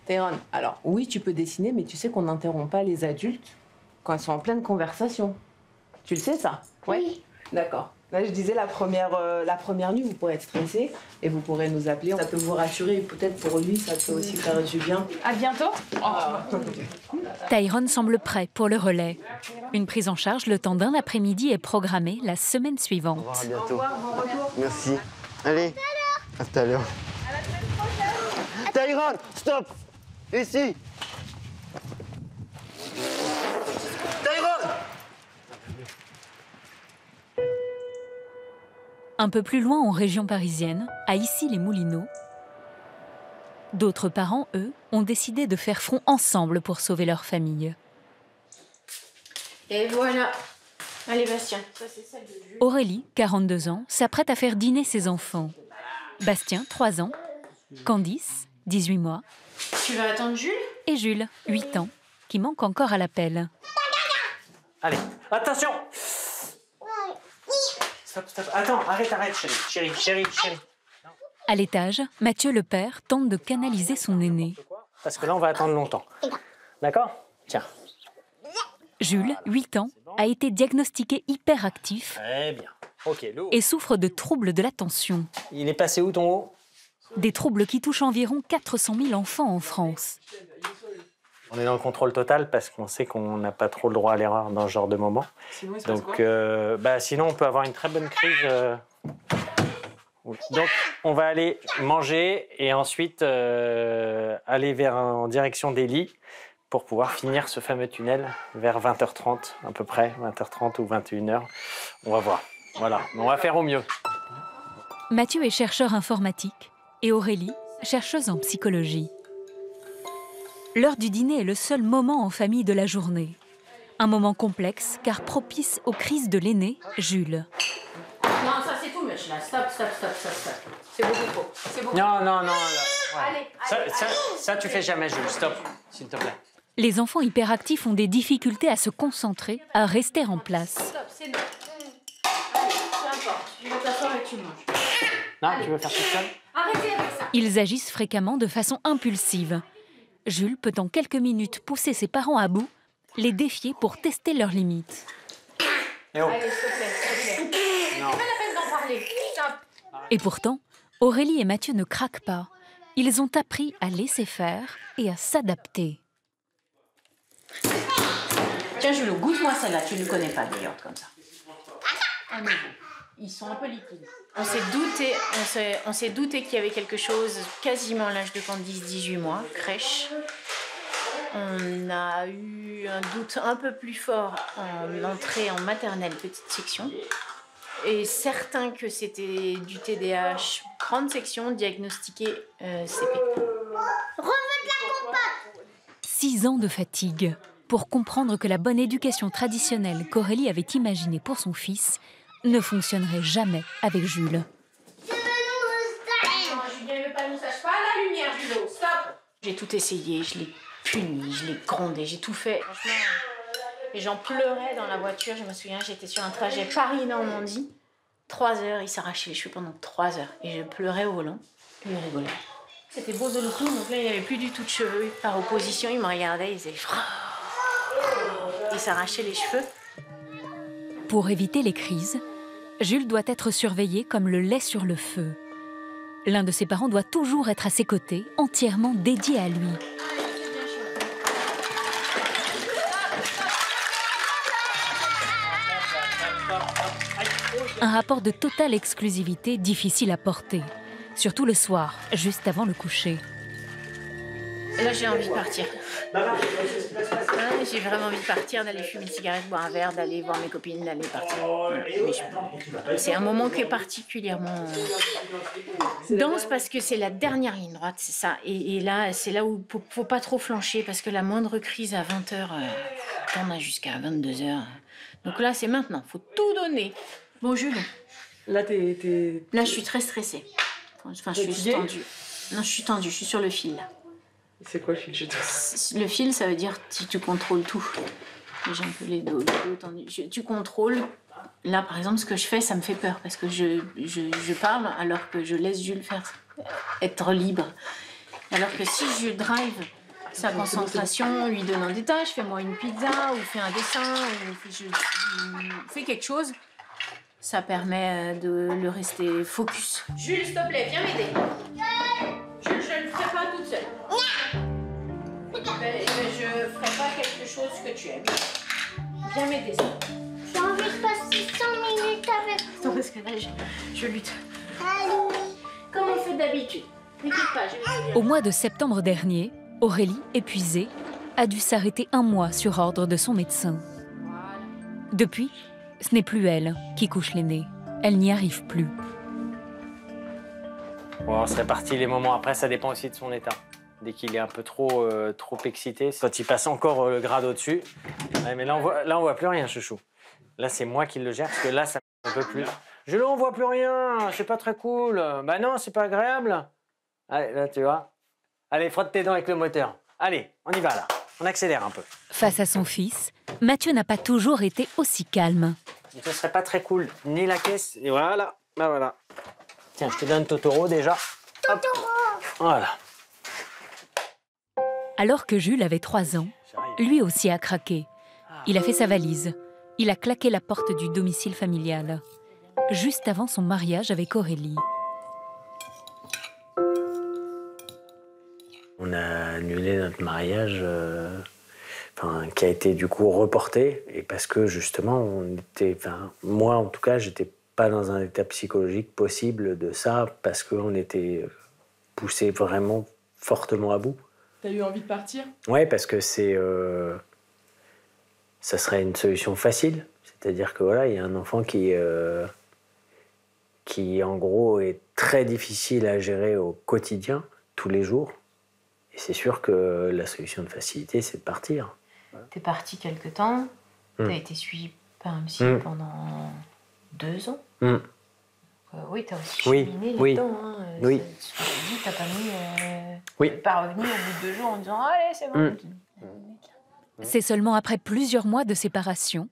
Tyrone, alors oui, tu peux dessiner, mais tu sais qu'on n'interrompt pas les adultes quand ils sont en pleine conversation. Tu le sais, ça? Oui. D'accord. Là, je disais, la première nuit, vous pourrez être stressé et vous pourrez nous appeler. Ça peut vous rassurer et peut-être pour lui, ça peut aussi faire du bien. À bientôt. Tyrone semble prêt pour le relais. Une prise en charge le temps d'un après-midi est programmée la semaine suivante. Au revoir, à bientôt. Merci. Allez, à tout à l'heure. Tyrone, stop! Ici! Tyrone! Un peu plus loin en région parisienne, à Issy-les-Moulineaux, d'autres parents, eux, ont décidé de faire front ensemble pour sauver leur famille. Et voilà. Allez, Bastien. Aurélie, 42 ans, s'apprête à faire dîner ses enfants. Bastien, 3 ans. Candice, 18 mois. Tu vas attendre Jules? Et Jules, 8 ans, qui manque encore à l'appel. Allez, attention! Stop. Attends, arrête, chérie. À l'étage, Mathieu le père tente de canaliser son aîné. Parce que là, on va attendre longtemps. D'accord? Tiens. Jules, 8 ans, a été diagnostiqué hyperactif. Très bien. Ok, l'eau. Et souffre de troubles de l'attention. Il est passé où ton haut? Des troubles qui touchent environ 400 000 enfants en France. On est dans le contrôle total parce qu'on sait qu'on n'a pas trop le droit à l'erreur dans ce genre de moment. Sinon, il se passe Donc, quoi sinon, on peut avoir une très bonne crise. Donc, on va aller manger et ensuite aller en direction des lits pour pouvoir finir ce fameux tunnel vers 20h30 à peu près, 20h30 ou 21h. On va voir. Voilà, on va faire au mieux. Mathieu est chercheur informatique et Aurélie, chercheuse en psychologie. L'heure du dîner est le seul moment en famille de la journée. Un moment complexe car propice aux crises de l'aîné, Jules. Non, ça c'est tout, Mich, là. Stop. C'est beaucoup trop. C'est beaucoup Non. trop. Là, ouais. Allez. Ça, tu fais jamais, Jules. Stop, s'il te plaît. Les enfants hyperactifs ont des difficultés à se concentrer, à rester en place. Stop, c'est non. Allez, peu importe. Tu vas t'asseoir et tu manges. Non, tu veux faire tout seul? Arrêtez avec ça. Ils agissent fréquemment de façon impulsive. Jules peut en quelques minutes pousser ses parents à bout, les défier pour tester leurs limites. Et oh. Allez, s'il te plaît. Non. C'est pas la peine d'en parler. Stop. Et pourtant, Aurélie et Mathieu ne craquent pas. Ils ont appris à laisser faire et à s'adapter. Tiens, Jules, goûte-moi celle-là. Tu ne le connais pas d'ailleurs comme ça. À nouveau. Ils sont un peu liquides. On s'est douté qu'il y avait quelque chose quasiment à l'âge de 10-18 mois, crèche. On a eu un doute un peu plus fort en entrée en maternelle, petite section. Et certain que c'était du TDAH, grande section, diagnostiqué CP. 6 ans de fatigue pour comprendre que la bonne éducation traditionnelle qu'Aurélie avait imaginée pour son fils ne fonctionnerait jamais avec Jules. Julien, ne pas nous sache pas la lumière, Jules. Stop. J'ai tout essayé, je l'ai puni, je l'ai grondé, j'ai tout fait. Franchement, et j'en pleurais dans la voiture. Je me souviens, j'étais sur un trajet Paris-Normandie. 3 heures, il s'arrachait les cheveux pendant 3 heures. Et je pleurais au volant. Et il rigolait. C'était beau de loup, donc là, il n'avait plus du tout de cheveux. Par opposition, il me regardait, il faisait... Il s'arrachait les cheveux. Pour éviter les crises, Jules doit être surveillé comme le lait sur le feu. L'un de ses parents doit toujours être à ses côtés, entièrement dédié à lui. Un rapport de totale exclusivité difficile à porter, surtout le soir, juste avant le coucher. Là, j'ai envie de partir. J'ai vraiment envie de partir, d'aller fumer une cigarette, boire un verre, d'aller voir mes copines, d'aller partir. C'est un moment qui est particulièrement dense parce que c'est la dernière ligne droite, c'est ça. Et là, c'est là où il ne faut pas trop flancher parce que la moindre crise à 20h, on a jusqu'à 22h. Donc là, c'est maintenant, il faut tout donner. Bon, Jules. Là, Là, je suis très stressée. Enfin, je suis tendue. Non, je suis tendue, je suis sur le fil, là. C'est quoi le fil? Le fil, ça veut dire si tu contrôles tout. J'ai un peu les dos tendus. Tu contrôles. Là, par exemple, ce que je fais, ça me fait peur parce que je parle alors que je laisse Jules être libre. Alors que si je drive sa concentration, lui donnant des tâches, fais-moi une pizza ou fais un dessin ou fais quelque chose, ça permet de le rester focus. Jules, s'il te plaît, viens m'aider. Jules, je ne le ferai pas toute seule. Je ferai pas quelque chose que tu aimes. Viens m'aider. J'ai envie de passer 100 minutes avec vous. Attends, parce que là, je lutte. Allô. Comme on fait d'habitude. N'écoute pas, Au mois de septembre dernier, Aurélie, épuisée, a dû s'arrêter 1 mois sur ordre de son médecin. Depuis, ce n'est plus elle qui couche l'aîné. Elle n'y arrive plus. Bon, on se répartit les moments après, ça dépend aussi de son état. Dès qu'il est un peu trop excité, quand il passe encore le grade au-dessus. Ouais, mais là, on voit plus rien, chouchou. Là, c'est moi qui le gère, parce que là, ça un peu plus. Je ne vois plus rien, c'est pas très cool. Bah non, c'est pas agréable. Allez, là, tu vois. Allez, frotte tes dents avec le moteur. Allez, on y va, là. On accélère un peu. Face à son fils, Mathieu n'a pas toujours été aussi calme. Ce serait pas très cool. Ni la caisse, et voilà. Bah voilà. Tiens, je te donne Totoro, déjà. Totoro. Voilà. Alors que Jules avait 3 ans, lui aussi a craqué. Il a fait sa valise. Il a claqué la porte du domicile familial. Juste avant son mariage avec Aurélie. On a annulé notre mariage, qui a été du coup reporté, et parce que justement, moi en tout cas, j'étais pas dans un état psychologique possible de ça, parce qu'on était poussé vraiment fortement à bout. T'as eu envie de partir? Ouais, parce que ça serait une solution facile. C'est-à-dire que voilà, il y a un enfant qui en gros est très difficile à gérer au quotidien, tous les jours. Et c'est sûr que la solution de facilité, c'est de partir. T'es parti quelque temps, t'as été suivi par un psy pendant 2 ans. Oui, t'as aussi cheminé là-dedans. Hein. Oui. Ce que tu dis, t'as pas mis... Oui. Pas revenu au bout de 2 jours en disant « Allez, c'est bon ». C'est seulement après plusieurs mois de séparation,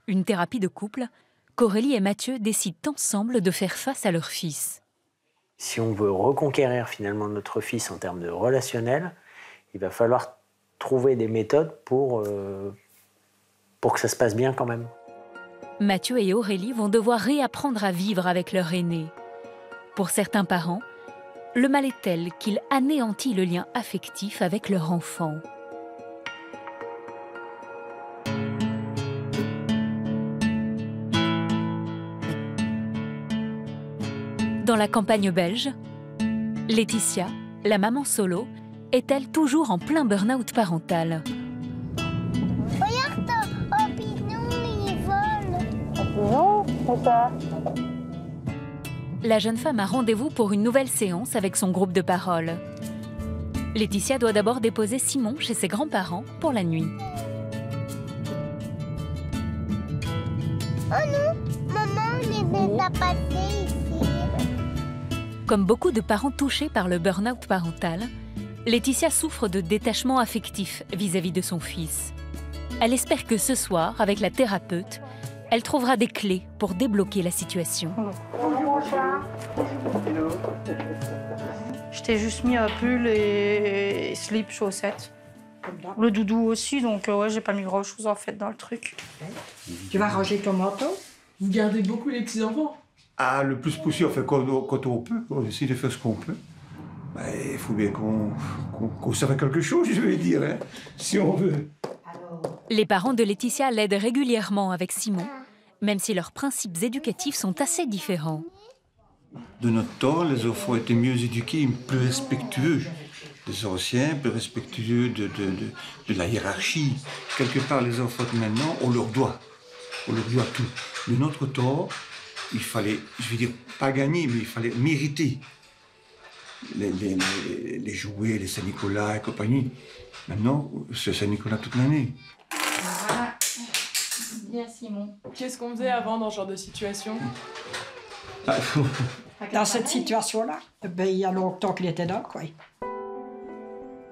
une thérapie de couple, qu'Aurélie et Mathieu décident ensemble de faire face à leur fils. Si on veut reconquérir finalement notre fils en termes de relationnel, il va falloir trouver des méthodes pour que ça se passe bien quand même. Mathieu et Aurélie vont devoir réapprendre à vivre avec leur aîné. Pour certains parents, le mal est tel qu'il anéantit le lien affectif avec leur enfant. Dans la campagne belge, Laetitia, la maman solo, est-elle toujours en plein burn-out parental. Regarde, oh pignon, il vole. Non, où ça? La jeune femme a rendez-vous pour une nouvelle séance avec son groupe de parole. Laetitia doit d'abord déposer Simon chez ses grands-parents pour la nuit. Oh non, maman, on est déjà passé ici. Comme beaucoup de parents touchés par le burn-out parental, Laetitia souffre de détachement affectif vis-à-vis de son fils. Elle espère que ce soir, avec la thérapeute, elle trouvera des clés pour débloquer la situation. Je t'ai juste mis un pull et slip, chaussettes. Le doudou aussi, donc ouais, j'ai pas mis grand-chose en fait dans le truc. Tu vas ranger ton manteau? Vous gardez beaucoup les petits-enfants? Ah, le plus possible, enfin, quand on peut, on essaie de faire ce qu'on peut. Il faut bien qu'on serve à quelque chose, je vais dire, hein, si on veut. Les parents de Laetitia l'aident régulièrement avec Simon, même si leurs principes éducatifs sont assez différents. De notre temps, les enfants étaient mieux éduqués, plus respectueux des anciens, plus respectueux de la hiérarchie. Quelque part, les enfants de maintenant, on leur doit tout. De notre temps, il fallait, je vais dire, pas gagner, mais il fallait mériter les jouets, les Saint-Nicolas et compagnie. Maintenant, c'est Saint-Nicolas toute l'année. Voilà. Bien, Simon. Qu'est-ce qu'on faisait avant dans ce genre de situation? Dans cette situation-là, il y a longtemps qu'il était là, quoi.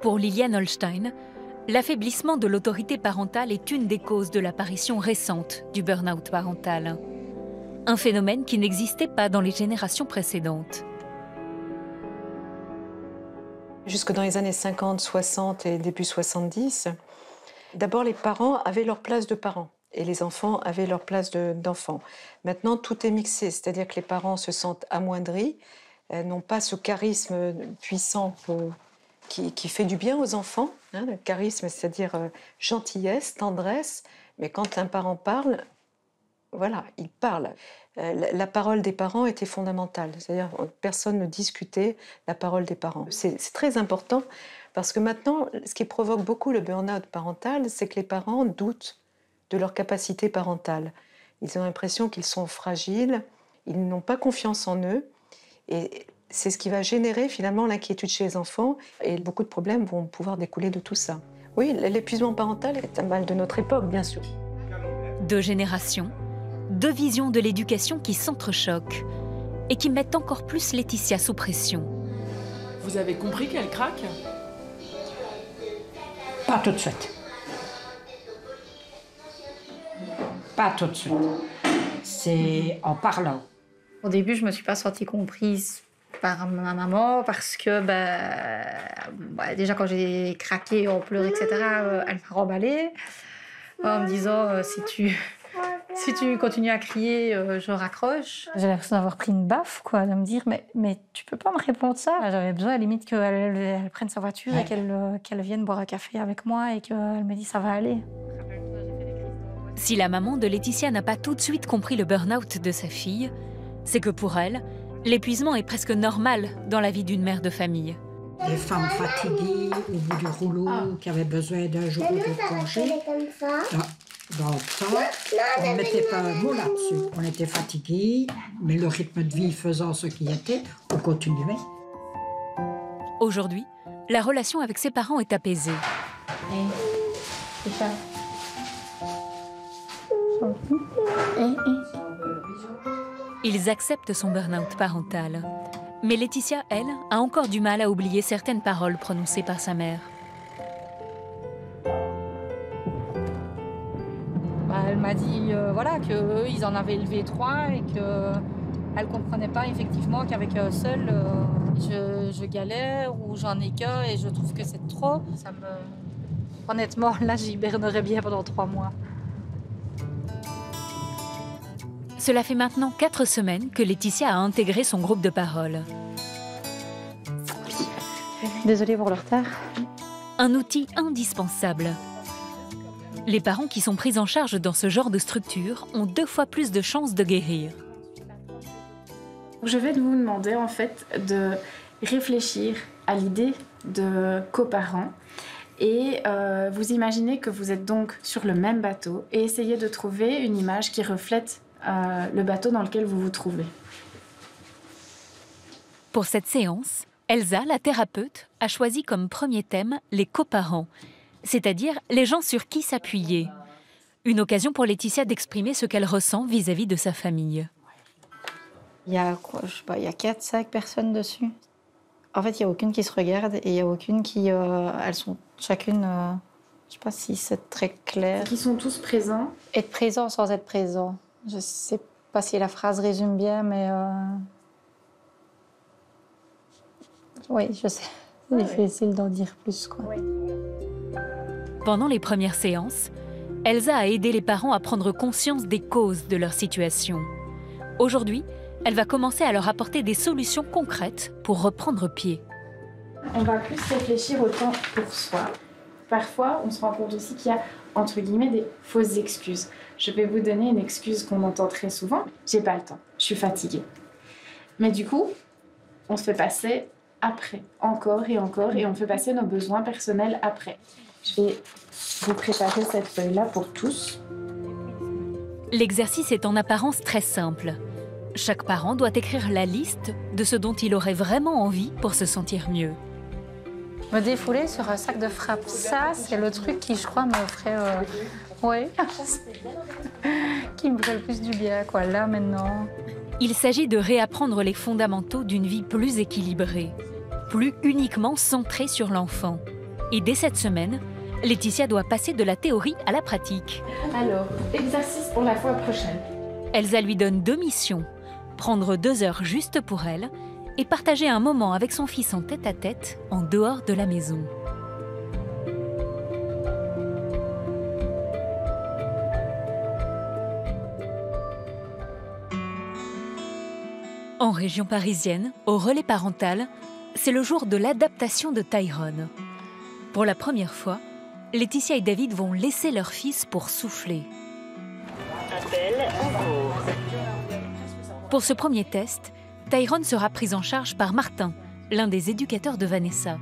Pour Liliane Holstein, l'affaiblissement de l'autorité parentale est une des causes de l'apparition récente du burn-out parental. Un phénomène qui n'existait pas dans les générations précédentes. Jusque dans les années 50, 60 et début 70, d'abord les parents avaient leur place de parents et les enfants avaient leur place d'enfants. Maintenant, tout est mixé, c'est-à-dire que les parents se sentent amoindris, n'ont pas ce charisme puissant qui fait du bien aux enfants. Hein, le charisme, c'est-à-dire gentillesse, tendresse, mais quand un parent parle, voilà, il parle. La parole des parents était fondamentale. C'est-à-dire personne ne discutait la parole des parents. C'est très important parce que maintenant, ce qui provoque beaucoup le burn-out parental, c'est que les parents doutent de leur capacité parentale. Ils ont l'impression qu'ils sont fragiles, ils n'ont pas confiance en eux. Et c'est ce qui va générer finalement l'inquiétude chez les enfants. Et beaucoup de problèmes vont pouvoir découler de tout ça. Oui, l'épuisement parental est un mal de notre époque, bien sûr. 2 générations, 2 visions de l'éducation qui s'entrechoquent et qui mettent encore plus Laetitia sous pression. Vous avez compris qu'elle craque? Pas tout de suite. Pas tout de suite. C'est en parlant. Au début, je me suis pas sentie comprise par ma maman parce que déjà quand j'ai craqué, on pleurait, etc., elle m'a remballée en me disant si tu Si tu continues à crier, je raccroche. J'ai l'impression d'avoir pris une baffe, quoi, de me dire mais tu peux pas me répondre ça. J'avais besoin à la limite qu'elle prenne sa voiture et qu'elle vienne boire un café avec moi et qu'elle me dise ça va aller. Si la maman de Laetitia n'a pas tout de suite compris le burn-out de sa fille, c'est que pour elle, l'épuisement est presque normal dans la vie d'une mère de famille. Des femmes fatiguées au bout du rouleau qui avaient besoin d'un jour de congé. Dans le temps, on ne mettait pas un mot là-dessus. On était fatigués, mais le rythme de vie faisant ce qui était, on continuait. Aujourd'hui, la relation avec ses parents est apaisée. C'est ça. Ils acceptent son burn-out parental. Mais Laetitia, elle, a encore du mal à oublier certaines paroles prononcées par sa mère. Elle m'a dit voilà, qu'eux, ils en avaient élevé 3 et qu'elle ne comprenait pas effectivement qu'avec un seul, je galère ou j'en ai qu'un et je trouve que c'est trop. Honnêtement, là, j'hibernerais bien pendant 3 mois. Cela fait maintenant 4 semaines que Laetitia a intégré son groupe de parole. Désolée pour le retard. Un outil indispensable. Les parents qui sont pris en charge dans ce genre de structure ont 2 fois plus de chances de guérir. Je vais vous demander en fait de réfléchir à l'idée de coparents et vous imaginez que vous êtes donc sur le même bateau et essayez de trouver une image qui reflète le bateau dans lequel vous vous trouvez. Pour cette séance, Elsa, la thérapeute, a choisi comme premier thème les coparents, c'est-à-dire les gens sur qui s'appuyer. Une occasion pour Laetitia d'exprimer ce qu'elle ressent vis-à-vis de sa famille. Il y a quoi, je sais pas, il y a 4-5 personnes dessus. En fait, il n'y a aucune qui se regarde et il n'y a aucune qui... elles sont chacune... je sais pas si c'est très clair. Ils sont tous présents. Être présent sans être présent. Je sais pas si la phrase résume bien, mais... Oui, je sais. C'est difficile d'en dire plus, quoi. Oui. Pendant les premières séances, Elsa a aidé les parents à prendre conscience des causes de leur situation. Aujourd'hui, elle va commencer à leur apporter des solutions concrètes pour reprendre pied. On va plus réfléchir au temps pour soi. Parfois, on se rend compte aussi qu'il y a, entre guillemets, des fausses excuses. Je vais vous donner une excuse qu'on entend très souvent. J'ai pas le temps, je suis fatiguée. Mais du coup, on se fait passer après, encore et encore, et on fait passer nos besoins personnels après. Je vais vous préparer cette feuille-là pour tous. L'exercice est en apparence très simple. Chaque parent doit écrire la liste de ce dont il aurait vraiment envie pour se sentir mieux. Me défouler sur un sac de frappe, ça, c'est le truc qui, je crois, me ferait... Oui, qui me ferait le plus du bien, quoi, là, maintenant. Il s'agit de réapprendre les fondamentaux d'une vie plus équilibrée, plus uniquement centrée sur l'enfant. Et dès cette semaine, Laetitia doit passer de la théorie à la pratique. Alors, exercice pour la fois prochaine. Elsa lui donne 2 missions. Prendre 2 heures juste pour elle et partager un moment avec son fils en tête-à-tête en dehors de la maison. En région parisienne, au relais parental, c'est le jour de l'adaptation de Tyrone. Pour la première fois, Laetitia et David vont laisser leur fils pour souffler. Appel en cours. Pour ce premier test, Tyrone sera pris en charge par Martin, l'un des éducateurs de Vanessa.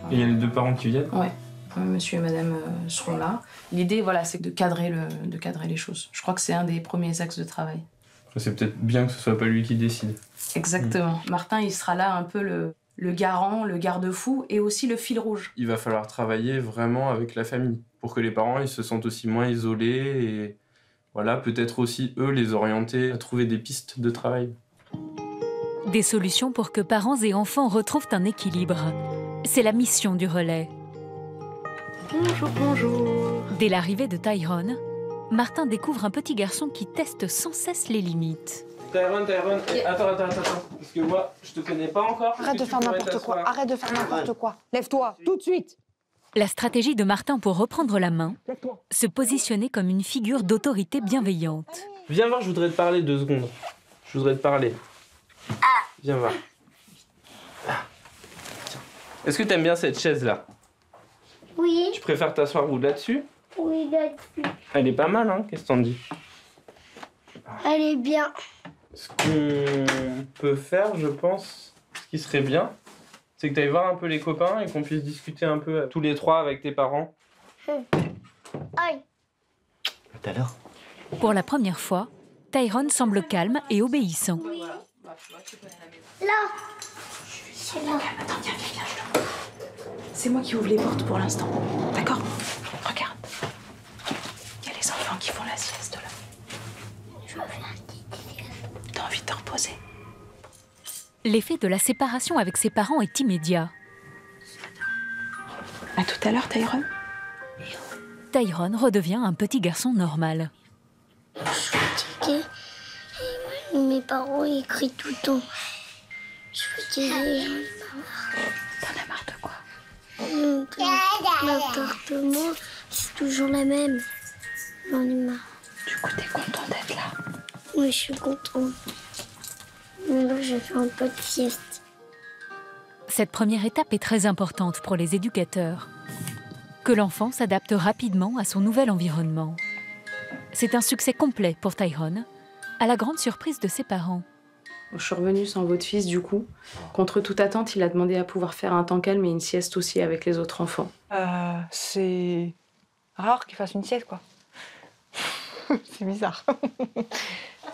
Et il y a les 2 parents qui viennent ? Ouais, monsieur et madame seront là. L'idée, voilà, c'est de cadrer les choses. Je crois que c'est un des premiers axes de travail. Après, c'est peut-être bien que ce soit pas lui qui décide. Exactement. Martin, il sera là un peu le garant, le garde-fou et aussi le fil rouge. Il va falloir travailler vraiment avec la famille pour que les parents ils se sentent aussi moins isolés et voilà, peut-être aussi eux les orienter à trouver des pistes de travail. Des solutions pour que parents et enfants retrouvent un équilibre. C'est la mission du relais. Bonjour, bonjour. Dès l'arrivée de Tyrone, Martin découvre un petit garçon qui teste sans cesse les limites. Tyrone, attends. Parce que moi, je te connais pas encore. Arrête de faire n'importe quoi. Arrête de faire n'importe quoi. Lève-toi, tout de suite. La stratégie de Martin pour reprendre la main, se positionner comme une figure d'autorité bienveillante. Viens voir, je voudrais te parler 2 secondes. Je voudrais te parler. Viens voir. Est-ce que tu aimes bien cette chaise-là? Oui. Tu préfères t'asseoir où, là-dessus? Oui, là-dessus. Elle est pas mal, hein? Qu'est-ce que t'en dis? Elle est bien. Ce qu'on peut faire, je pense, ce qui serait bien, c'est que tu ailles voir un peu les copains et qu'on puisse discuter un peu tous les 3 avec tes parents. Aïe. Tout à l'heure. Pour la première fois, Tyrone semble calme et obéissant. Là. C'est là. Attends, viens, je te montre. C'est moi qui ouvre les portes pour l'instant. D'accord? Regarde. Il y a les enfants qui font la sieste là. T'as envie de te reposer? L'effet de la séparation avec ses parents est immédiat. À tout à l'heure, Tyrone. Tyrone redevient un petit garçon normal. Je suis fatiguée. Mes parents écrivent tout le temps. Je suis fatiguée, j'en ai marre. T'en as marre de quoi? L'appartement, c'est toujours la même. J'en ai marre. Du coup, t'es content d'être là? Oui, je suis contente. Mais là, j'ai fait un peu de sieste. Cette première étape est très importante pour les éducateurs. Que l'enfant s'adapte rapidement à son nouvel environnement. C'est un succès complet pour Tyrone, à la grande surprise de ses parents. Je suis revenue sans votre fils, du coup. Contre toute attente, il a demandé à pouvoir faire un temps calme et une sieste aussi avec les autres enfants. C'est rare qu'il fasse une sieste, quoi. C'est bizarre.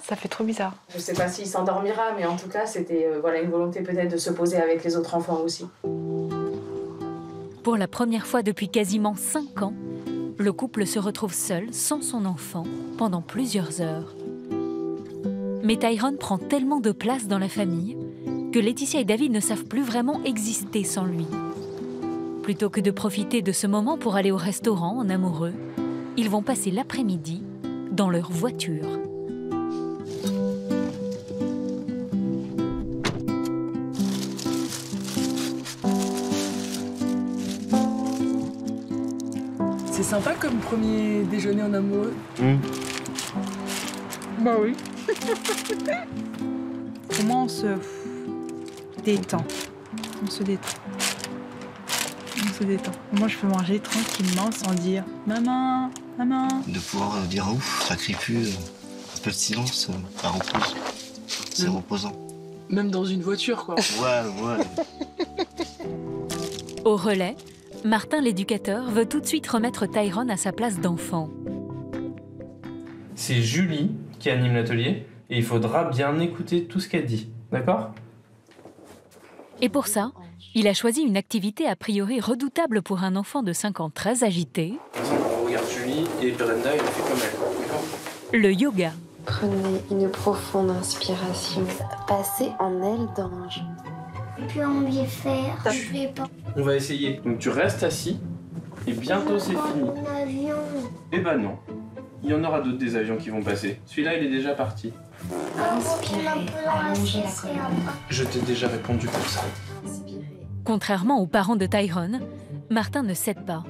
Ça fait trop bizarre. Je sais pas s'il s'endormira, mais en tout cas, c'était une volonté peut-être de se poser avec les autres enfants aussi. Pour la première fois depuis quasiment 5 ans, le couple se retrouve seul, sans son enfant, pendant plusieurs heures. Mais Tyrone prend tellement de place dans la famille que Laetitia et David ne savent plus vraiment exister sans lui. Plutôt que de profiter de ce moment pour aller au restaurant en amoureux, ils vont passer l'après-midi dans leur voiture. C'est sympa comme premier déjeuner en amoureux. Bah oui. Comment on se détend? On se détend. On se détend. Moi, je peux manger tranquillement sans dire « Maman, maman ». De pouvoir dire « Ouf, ça crie plus », un peu de silence, ça repose. C'est reposant. Même dans une voiture, quoi. Ouais. Au relais, Martin, l'éducateur, veut tout de suite remettre Tyrone à sa place d'enfant. C'est Julie qui anime l'atelier et il faudra bien écouter tout ce qu'elle dit, d'accord? Et pour ça, il a choisi une activité a priori redoutable pour un enfant de 5 ans très agité. On regarde Julie et Brenda, il fait comme elle, d'accord? Le yoga. Prenez une profonde inspiration. Passez en aile d'ange. Plus envie de faire. Je vais pas. On va essayer. Donc tu restes assis et bientôt c'est fini. Mon avion. Eh ben non. Il y en aura d'autres des avions qui vont passer. Celui-là, il est déjà parti. Inspirez, allongez la colonne. Je t'ai déjà répondu pour ça. Contrairement aux parents de Tyrone, Martin ne cède pas.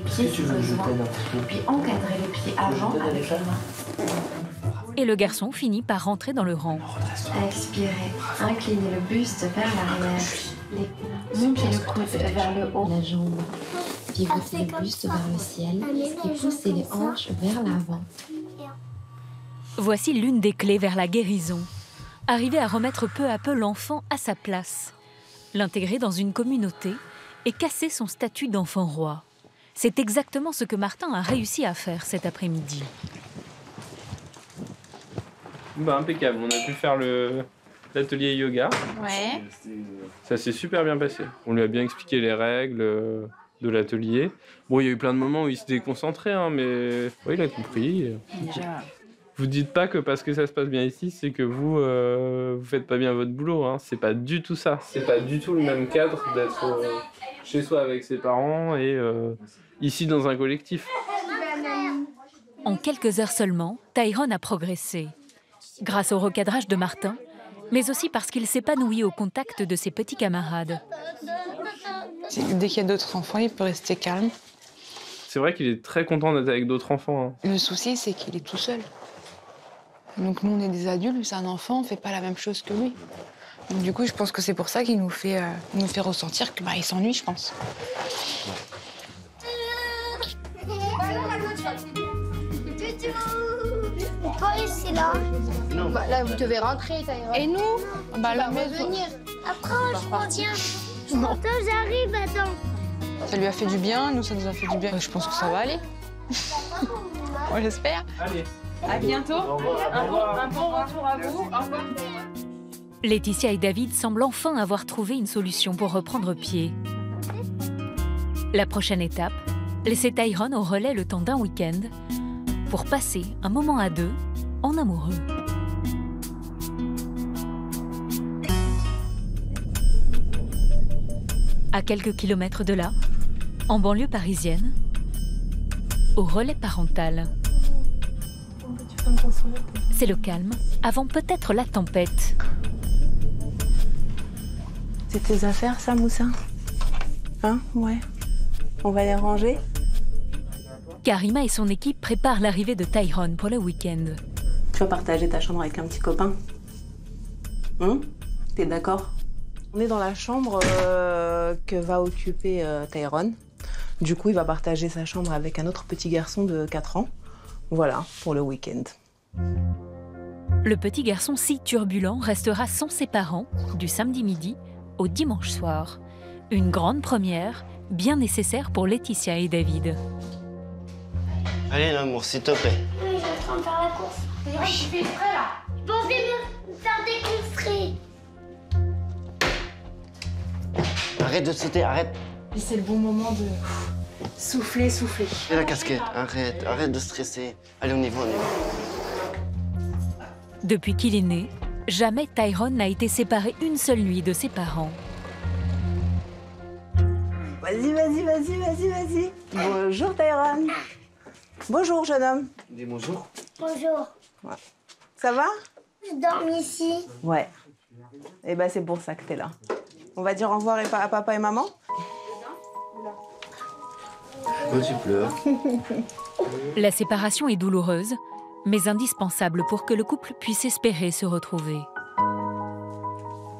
Pieds sur le joint, puis encadrez le pied avant avec la main. Et le garçon finit par rentrer dans le rang. Expirez, inclinez le buste vers l'arrière. Montez le coude vers le haut. La jambe. Pivotez le buste vers le ciel et poussez les hanches vers l'avant. Voici l'une des clés vers la guérison. Arriver à remettre peu à peu l'enfant à sa place. L'intégrer dans une communauté et casser son statut d'enfant roi. C'est exactement ce que Martin a réussi à faire cet après-midi. Bah impeccable, on a pu faire l'atelier yoga. Ouais. Ça s'est super bien passé. On lui a bien expliqué les règles de l'atelier. Bon, il y a eu plein de moments où il se déconcentrait, hein, mais ouais, il a compris. Déjà. Vous dites pas que parce que ça se passe bien ici, c'est que vous faites pas bien votre boulot. Hein. C'est pas du tout ça. C'est pas du tout le même cadre d'être chez soi avec ses parents et ici dans un collectif. En quelques heures seulement, Tyrone a progressé. Grâce au recadrage de Martin, mais aussi parce qu'il s'épanouit au contact de ses petits camarades. Dès qu'il y a d'autres enfants, il peut rester calme. C'est vrai qu'il est très content d'être avec d'autres enfants. Hein. Le souci, c'est qu'il est tout seul. Donc nous, on est des adultes, lui, c'est un enfant, on fait pas la même chose que lui. Donc du coup, je pense que c'est pour ça qu'il nous fait ressentir que il s'ennuie, je pense. Toi ici là. Là, vous devez rentrer, Tyron. Et nous la maison. Venir. Après, je reviens. Toi, j'arrive, attends. Ça lui a fait du bien, nous, ça nous a fait du bien. Je pense que ça va aller. On l'espère. Allez. À bientôt. Au revoir. Un bon retour à vous. Au revoir. Laetitia et David semblent enfin avoir trouvé une solution pour reprendre pied. La prochaine étape, laisser Tyron au relais le temps d'un week-end pour passer un moment à deux en amoureux. À quelques kilomètres de là, en banlieue parisienne, au relais parental. C'est le calme avant peut-être la tempête. C'est tes affaires, ça, Moussa? Hein? Ouais. On va les ranger? Karima et son équipe préparent l'arrivée de Tyron pour le week-end. Tu vas partager ta chambre avec un petit copain? T'es d'accord? On est dans la chambre que va occuper Tyron. Du coup, il va partager sa chambre avec un autre petit garçon de 4 ans. Voilà, pour le week-end. Le petit garçon si turbulent restera sans ses parents du samedi midi au dimanche soir. Une grande première, bien nécessaire pour Laetitia et David. Allez, l'amour, s'il te plaît. Oui, je suis en train de faire la course. Je fais prêt là. Je pensais me faire déconstruire. Arrête de sauter, arrête. Et c'est le bon moment de souffler. Et la casquette, arrête de stresser. Allez, on y va. Depuis qu'il est né, jamais Tyron n'a été séparé une seule nuit de ses parents. Vas-y. Bonjour, Tyron. Bonjour, jeune homme. Dis bonjour. Bonjour. Ouais. Ça va? Je dors ici. Ouais. Et ben c'est pour ça que t'es là. On va dire au revoir à papa et maman? Pourquoi tu pleures? La séparation est douloureuse, mais indispensable pour que le couple puisse espérer se retrouver.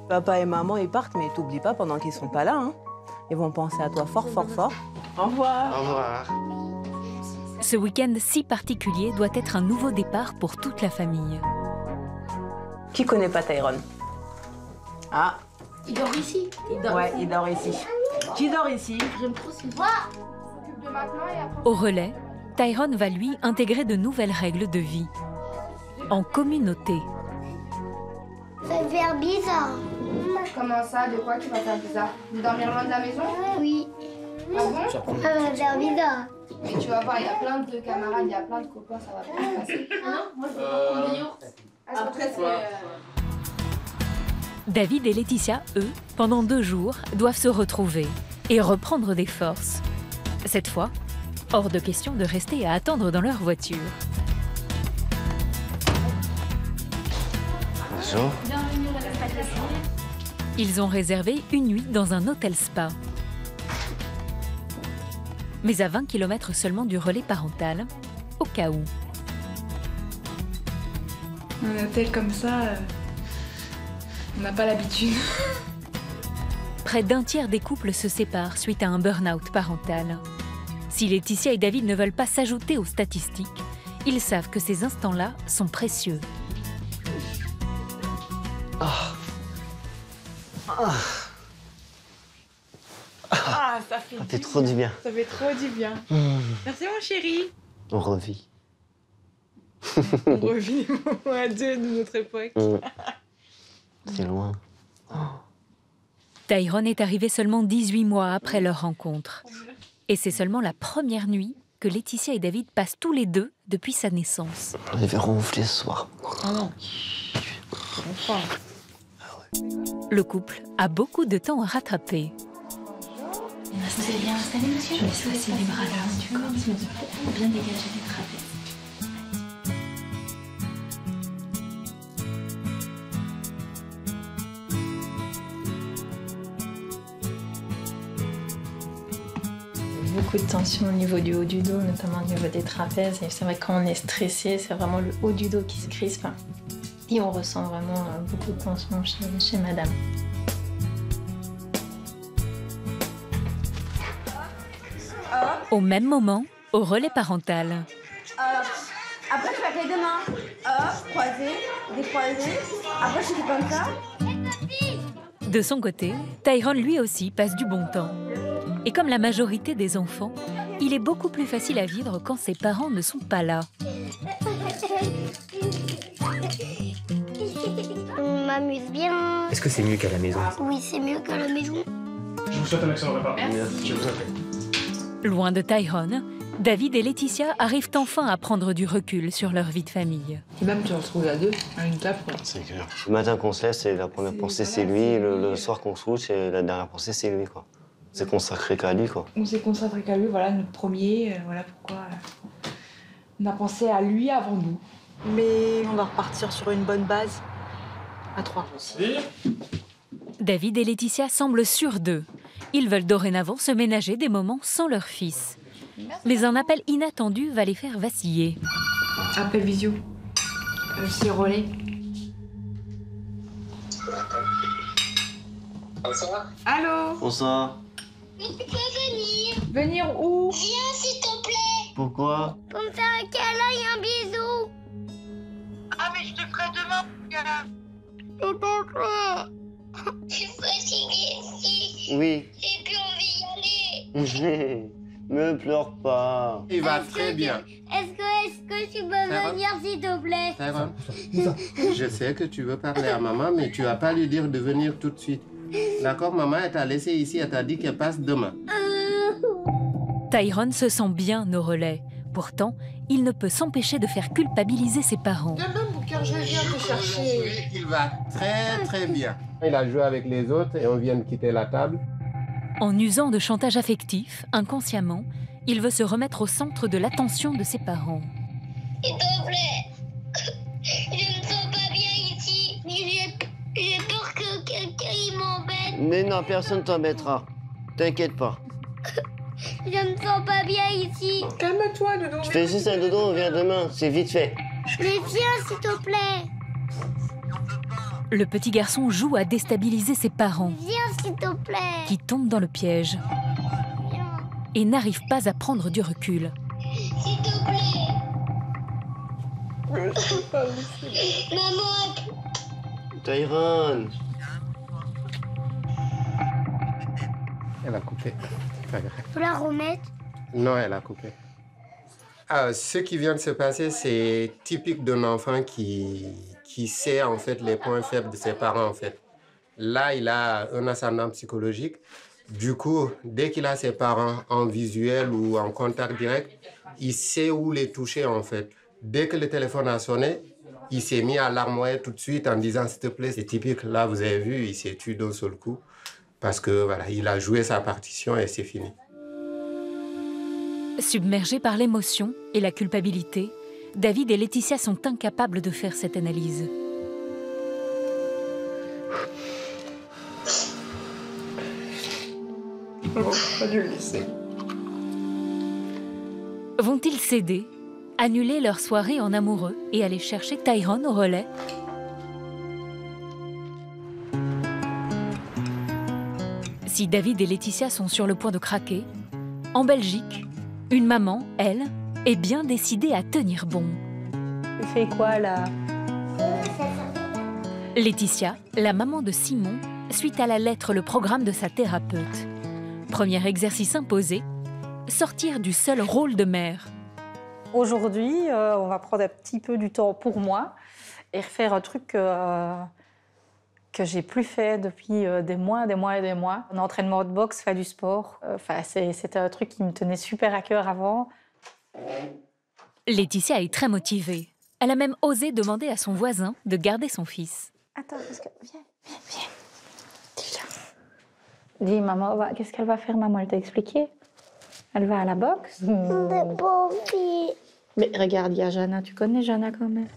Papa et maman, ils partent, mais t'oublies pas pendant qu'ils sont pas là. Hein. Ils vont penser à toi fort. Au revoir. Au revoir. Ce week-end si particulier doit être un nouveau départ pour toute la famille. Qui connaît pas Tyron? Ah. Il dort ici. Il dort ici. Qui dort ici? J'aime trop ces Au relais, Tyron va lui intégrer de nouvelles règles de vie. En communauté. Ça va faire bizarre. Comment ça? De quoi tu vas faire bizarre? De dormir loin de la maison? Oui. Ah bon? Ça va faire bizarre. Mais tu vas voir, il y a plein de camarades, il y a plein de copains, ça va bien se passer. Ah non? Moi, je veux pas prendre des yaourts. Après, David et Laetitia, eux, pendant 2 jours, doivent se retrouver et reprendre des forces. Cette fois, hors de question de rester à attendre dans leur voiture. Bonjour. Ils ont réservé une nuit dans un hôtel spa. Mais à 20 km seulement du relais parental, au cas où. Un hôtel comme ça, on n'a pas l'habitude. Près d'un tiers des couples se séparent suite à un burn-out parental. Si Laetitia et David ne veulent pas s'ajouter aux statistiques, ils savent que ces instants-là sont précieux. Ça fait trop du bien. Ça fait trop du bien. Merci mon chéri. On revit. On revit à 2 de notre époque. C'est loin. Tyron est arrivé seulement 18 mois après leur rencontre. Et c'est seulement la première nuit que Laetitia et David passent tous les deux depuis sa naissance. On va ronfler ce soir. Ah non. Enfin. Le couple a beaucoup de temps à rattraper. Vous êtes bien installé, monsieur? Je laisse passer les bras là du corps, pour bien dégager les trapèzes. beaucoup de tension au niveau du haut du dos, notamment au niveau des trapèzes. Et c'est vrai que quand on est stressé, c'est vraiment le haut du dos qui se crispe. Et on ressent vraiment beaucoup de tension chez madame. Au même moment, au relais parental. Après, je fais avec les deux mains. Croisé, décroisé. Après, je fais comme ça. De son côté, Tyrone lui aussi passe du bon temps. Et comme la majorité des enfants, il est beaucoup plus facile à vivre quand ses parents ne sont pas là. On m'amuse bien. Est-ce que c'est mieux qu'à la maison? Oui, c'est mieux qu'à la maison. Je vous souhaite un excellent repas. Merci. Je vous en prie. Loin de Tyrone, David et Laetitia arrivent enfin à prendre du recul sur leur vie de famille. Et même te retrouver à deux, à une table. C'est clair. Le matin qu'on se laisse, la première pensée c'est lui. Le soir qu'on se couche, la dernière pensée c'est lui, quoi. C'est consacré qu'à lui, quoi. On s'est consacré qu'à lui, voilà, notre premier. Voilà pourquoi on a pensé à lui avant nous. Mais on va repartir sur une bonne base, à 3. David et Laetitia semblent sûrs d'eux. Ils veulent dorénavant se ménager des moments sans leur fils. Mais un appel inattendu va les faire vaciller. Appel visio. C'est relais. Bonsoir. Allô? Bonsoir. Tu peux venir? Venir où? Viens, s'il te plaît. Pourquoi? Pour me faire un câlin et un bisou. Ah, mais je te ferai demain, câlin. S'il te plaît. Je suis fatiguée ici. Oui. J'ai plus envie d'y aller. Ne pleure pas. Il va très bien. Est-ce que tu peux venir, s'il te plaît? Tyrone, je sais que tu veux parler à maman, mais tu vas pas lui dire de venir tout de suite. D'accord, maman, elle t'a laissé ici, elle t'a dit qu'elle passe demain. Tyrone se sent bien au relais. Pourtant, il ne peut s'empêcher de faire culpabiliser ses parents. Demain, mon cœur, je viens te chercher. Il va très très bien. Il a joué avec les autres et on vient de quitter la table. En usant de chantage affectif, inconsciemment, il veut se remettre au centre de l'attention de ses parents. S'il te plaît. Je ne me sens pas bien ici. J'ai peur que quelqu'un m'embête. Mais non, personne t'embêtera. T'inquiète pas. Je ne me sens pas bien ici. Calme-toi, Dodo. Je fais juste un dodo, on vient demain. C'est vite fait. Mais viens, s'il te plaît. Le petit garçon joue à déstabiliser ses parents, Viens, s'il te plaît. qui tombent dans le piège et n'arrivent pas à prendre du recul. S'il te plaît. Maman. Tyrone. Elle a coupé. Pas grave. Faut la remettre. Non, elle a coupé. Ce qui vient de se passer, c'est typique d'un enfant qui sait en fait les points faibles de ses parents en fait. Là, il a un ascendant psychologique. Du coup, dès qu'il a ses parents en visuel ou en contact direct, il sait où les toucher en fait. Dès que le téléphone a sonné, il s'est mis à larmoyer tout de suite en disant s'il te plaît, c'est typique. Là, vous avez vu, il s'est tué d'un seul coup parce que voilà, il a joué sa partition et c'est fini. Submergés par l'émotion et la culpabilité, David et Laetitia sont incapables de faire cette analyse. Pas dû le laisser. Vont-ils céder, annuler leur soirée en amoureux et aller chercher Tyrone au relais? Si David et Laetitia sont sur le point de craquer, en Belgique, une maman, elle, est bien décidée à tenir bon. Tu fais quoi là? Laetitia, la maman de Simon, suit à la lettre le programme de sa thérapeute. Premier exercice imposé, sortir du seul rôle de mère. Aujourd'hui, on va prendre un petit peu du temps pour moi et refaire un truc que j'ai plus fait depuis des mois. Un entraînement de boxe, faire du sport. C'était un truc qui me tenait super à cœur avant. Laetitia est très motivée. Elle a même osé demander à son voisin de garder son fils. Attends, viens. Dis, maman, qu'est-ce qu'elle va faire, maman? Elle t'a expliqué? Elle va à la boxe? Mais regarde, il y a Jana. Tu connais Jana quand même?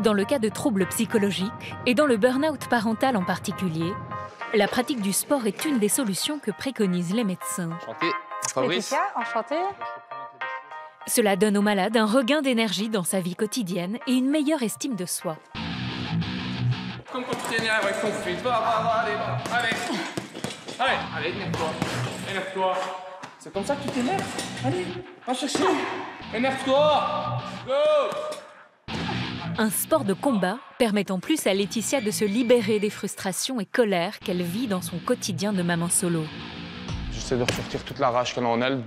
Dans le cas de troubles psychologiques et dans le burn-out parental en particulier, La pratique du sport est une des solutions que préconisent les médecins. Enchanté, Fabrice. Laetitia, enchantée. Cela donne au malade un regain d'énergie dans sa vie quotidienne et une meilleure estime de soi. Comme quand tu t'énerves avec ton fils. Va, allez, allez, énerve-toi. C'est comme ça que tu t'énerves. Allez, va chercher. Énerve-toi. Go. Un sport de combat permet en plus à Laetitia de se libérer des frustrations et colères qu'elle vit dans son quotidien de maman solo. J'essaie de ressortir toute la rage qu'elle a en elle,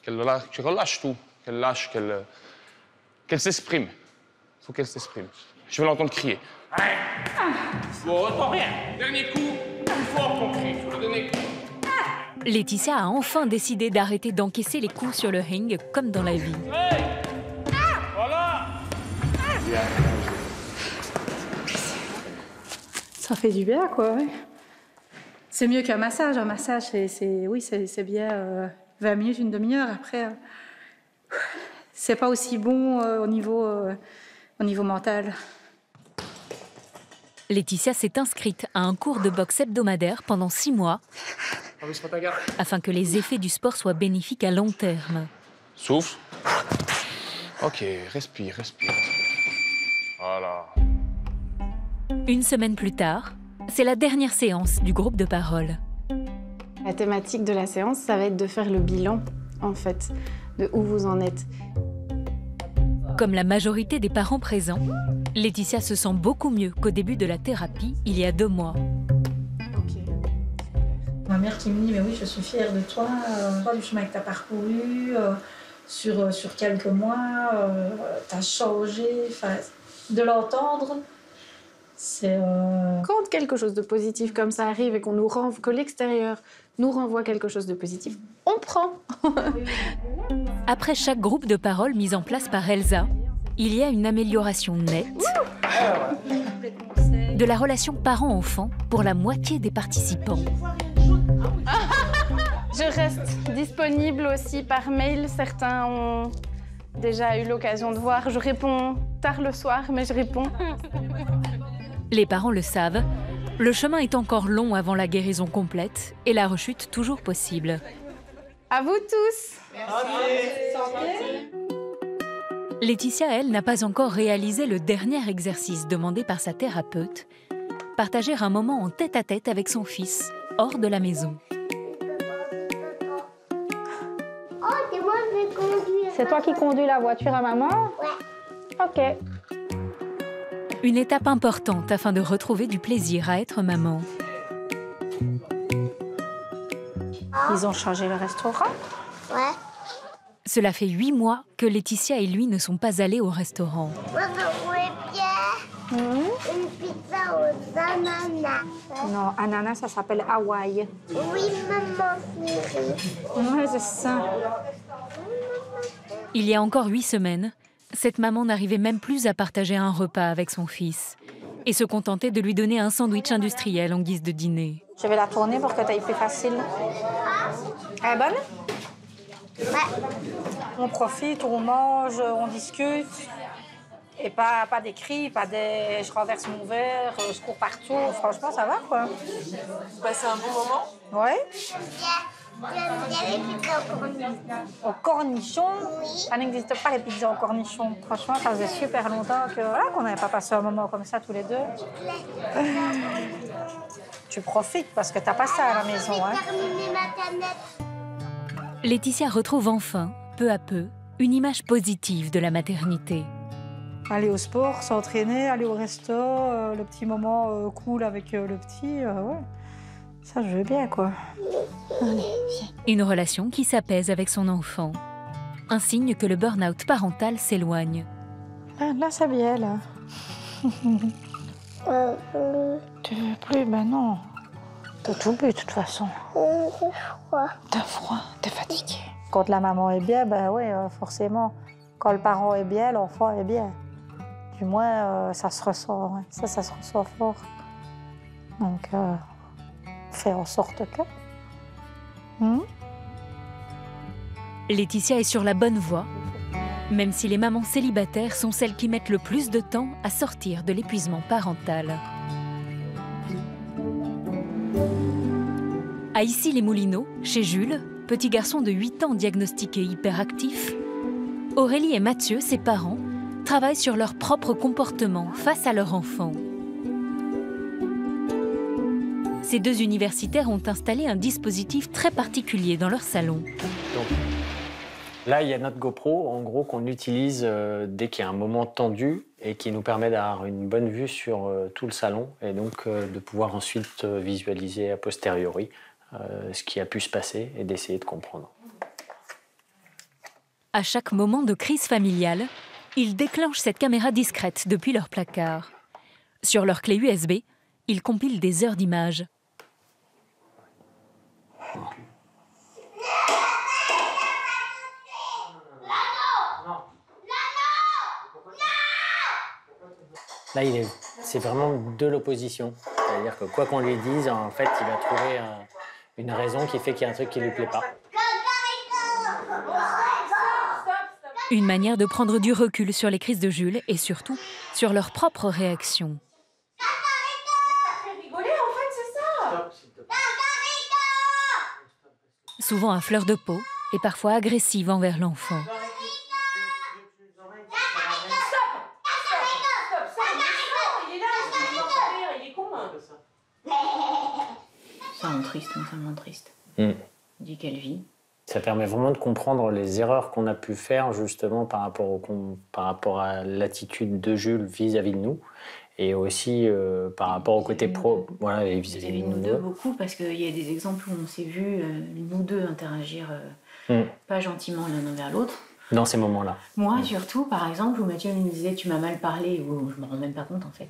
qu'elle relâche tout, qu'elle lâche, qu'elle s'exprime. Il faut qu'elle s'exprime. Je vais l'entendre crier. Bon, retourne rien. Dernier coup, plus fort qu'on crie. Le dernier coup. Laetitia a enfin décidé d'arrêter d'encaisser les coups sur le ring comme dans la vie. Hey, voilà. Ça fait du bien, quoi. Ouais. C'est mieux qu'un massage. Un massage, c'est bien 20 minutes, une demi-heure. Après, c'est pas aussi bon au niveau mental. Laetitia s'est inscrite à un cours de boxe hebdomadaire pendant 6 mois afin que les effets du sport soient bénéfiques à long terme. Souffle. Ok, respire. Voilà. Une semaine plus tard, c'est la dernière séance du groupe de parole. La thématique de la séance, ça va être de faire le bilan, en fait, de où vous en êtes. Comme la majorité des parents présents, Laetitia se sent beaucoup mieux qu'au début de la thérapie, il y a 2 mois. Ma mère qui me dit, mais oui, je suis fière de toi, du chemin que tu as parcouru, sur quelques mois, tu as changé, de l'entendre, c'est... Quand quelque chose de positif comme ça arrive et que l'extérieur nous renvoie quelque chose de positif, on prend. Après chaque groupe de parole mis en place par Elsa, il y a une amélioration nette de la relation parent-enfant pour la moitié des participants. Je reste disponible aussi par mail. Certains ont déjà eu l'occasion de voir. Je réponds tard le soir, mais je réponds. Les parents le savent, le chemin est encore long avant la guérison complète et la rechute toujours possible. À vous tous. Laetitia, elle, n'a pas encore réalisé le dernier exercice demandé par sa thérapeute, partager un moment en tête-à-tête avec son fils, hors de la maison. C'est toi qui conduis la voiture à maman? Ouais. Ok. Une étape importante afin de retrouver du plaisir à être maman. Ils ont changé le restaurant? Ouais. Cela fait 8 mois que Laetitia et lui ne sont pas allés au restaurant. Moi, je voulais bien une pizza aux ananas. Non, ananas, ça s'appelle Hawaï. Oui, maman chérie. Ouais, c'est ça. Il y a encore 8 semaines, cette maman n'arrivait même plus à partager un repas avec son fils et se contentait de lui donner un sandwich industriel en guise de dîner. Je vais la tourner pour que tu ailles plus facile. Elle est bonne? Ouais. On profite, on mange, on discute. Et pas des cris, pas des... Je renverse mon verre, je cours partout. Franchement, ça va, quoi. Vous passez un bon moment? Ouais. J'aime bien les pizzas aux cornichons. Au cornichon? Oui. Ça n'existe pas, les pizzas au cornichon. Franchement, ça faisait super longtemps qu'on n'avait pas passé un moment comme ça tous les deux. Tu profites parce que t'as pas ça à la maison, hein. Terminé ma canette. Laetitia retrouve enfin, peu à peu, une image positive de la maternité. Aller au sport, s'entraîner, aller au resto, le petit moment cool avec le petit, ouais. Ça, je veux bien, quoi. Allez, viens. Une relation qui s'apaise avec son enfant. Un signe que le burn-out parental s'éloigne. Ah, là, c'est bien, là. Tu veux plus? Ben non. T'as tout bu, de toute façon. J'ai froid. T'as froid, t'es fatigué. Quand la maman est bien, ben oui, forcément. Quand le parent est bien, l'enfant est bien. Du moins, ça se ressent, ouais. Ça se ressent fort. Donc, fais en sorte que... Laetitia est sur la bonne voie, même si les mamans célibataires sont celles qui mettent le plus de temps à sortir de l'épuisement parental. À Issy-les-Moulineaux, chez Jules, petit garçon de 8 ans diagnostiqué hyperactif, Aurélie et Mathieu, ses parents, travaillent sur leur propre comportement face à leur enfant. Ces deux universitaires ont installé un dispositif très particulier dans leur salon. Donc, là, il y a notre GoPro, en gros, qu'on utilise dès qu'il y a un moment tendu et qui nous permet d'avoir une bonne vue sur tout le salon et donc de pouvoir ensuite visualiser a posteriori ce qui a pu se passer et d'essayer de comprendre. À chaque moment de crise familiale, ils déclenchent cette caméra discrète depuis leur placard. Sur leur clé USB, ils compilent des heures d'images. Là, c'est vraiment de l'opposition. C'est-à-dire que quoi qu'on lui dise, en fait, il va trouver une raison qui fait qu'il y a un truc qui ne lui plaît pas. Une manière de prendre du recul sur les crises de Jules et surtout sur leurs propres réactions. Souvent à fleur de peau et parfois agressive envers l'enfant. Ça rend triste, ça me rend triste. Il dit qu'elle vit. Ça permet vraiment de comprendre les erreurs qu'on a pu faire justement par rapport à l'attitude de Jules vis-à-vis de nous et aussi par rapport au côté pro, voilà, et vis-à-vis de nous deux. Beaucoup parce qu'il y a des exemples où on s'est vu nous deux interagir pas gentiment l'un envers l'autre. Dans ces moments-là. Moi surtout, par exemple, où Mathieu me disait tu m'as mal parlé, ou je me rends même pas compte en fait.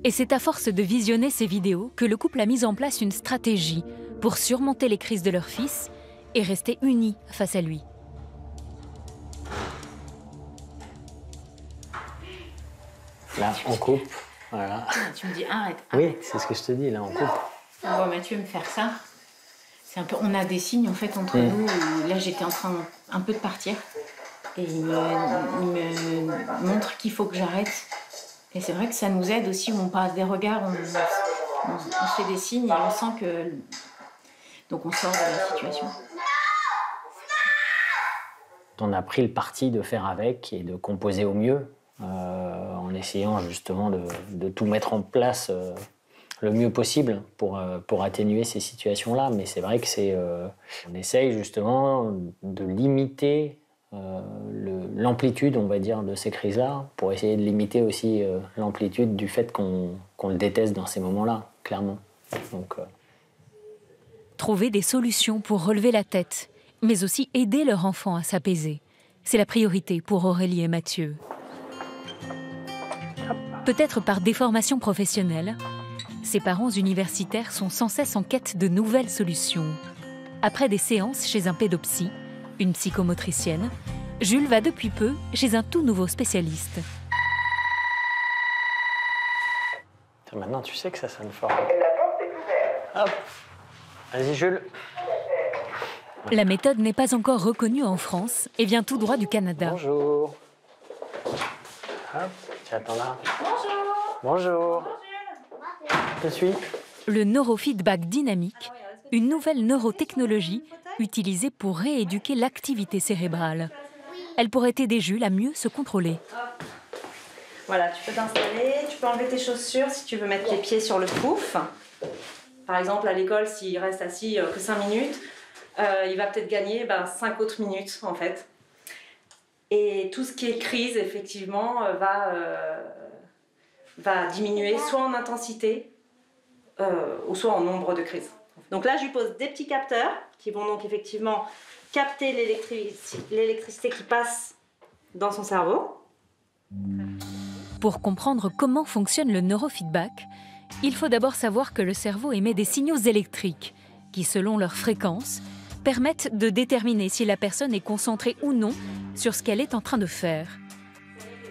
Et c'est à force de visionner ces vidéos que le couple a mis en place une stratégie pour surmonter les crises de leur fils et rester unis face à lui. Là, on coupe. Voilà. Tu me dis arrête. Oui, c'est ce que je te dis, là, on coupe. On voit Mathieu me faire ça. C'est un peu, on a des signes en fait entre nous. Là, j'étais en train un peu de partir. Et il me montre qu'il faut que j'arrête. Et c'est vrai que ça nous aide aussi, où on passe des regards, on fait des signes et on sent que... Donc on sort de la situation. On a pris le parti de faire avec et de composer au mieux, en essayant justement de tout mettre en place le mieux possible pour atténuer ces situations-là. Mais c'est vrai que on essaye justement de limiter l'amplitude, on va dire, de ces crises-là, pour essayer de limiter aussi l'amplitude du fait qu'on le déteste dans ces moments-là, clairement. Donc, Trouver des solutions pour relever la tête, mais aussi aider leur enfant à s'apaiser. C'est la priorité pour Aurélie et Mathieu. Peut-être par déformation professionnelle, ces parents universitaires sont sans cesse en quête de nouvelles solutions. Après des séances chez un pédopsie, une psychomotricienne, Jules va depuis peu chez un tout nouveau spécialiste. Maintenant, tu sais que ça sonne fort. Hop. Vas-y, Jules. La méthode n'est pas encore reconnue en France et vient tout droit du Canada. Bonjour. Hop, tu attends là. Bonjour. Bonjour. Je suis. Le neurofeedback dynamique, une nouvelle neurotechnologie utilisée pour rééduquer l'activité cérébrale. Elle pourrait aider Jules à mieux se contrôler. Voilà, tu peux t'installer, tu peux enlever tes chaussures si tu veux mettre les pieds sur le pouf. Par exemple, à l'école, s'il reste assis que 5 minutes, il va peut-être gagner 5 autres minutes, en fait. Et tout ce qui est crise, effectivement, va diminuer soit en intensité, ou soit en nombre de crises. Donc là, je lui pose des petits capteurs qui vont donc effectivement capter l'électricité qui passe dans son cerveau. Pour comprendre comment fonctionne le neurofeedback, il faut d'abord savoir que le cerveau émet des signaux électriques qui, selon leur fréquence, permettent de déterminer si la personne est concentrée ou non sur ce qu'elle est en train de faire.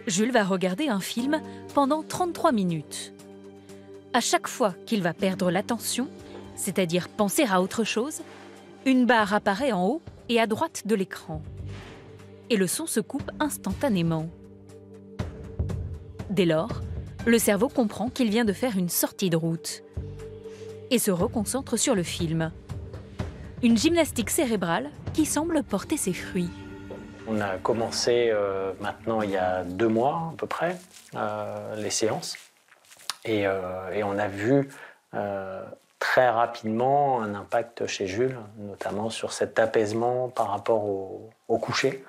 Jules va regarder un film pendant 33 minutes. À chaque fois qu'il va perdre l'attention, c'est-à-dire penser à autre chose, une barre apparaît en haut et à droite de l'écran. Et le son se coupe instantanément. Dès lors, Le cerveau comprend qu'il vient de faire une sortie de route et se reconcentre sur le film. Une gymnastique cérébrale qui semble porter ses fruits. On a commencé maintenant il y a 2 mois à peu près les séances et on a vu très rapidement un impact chez Jules, notamment sur cet apaisement par rapport au coucher,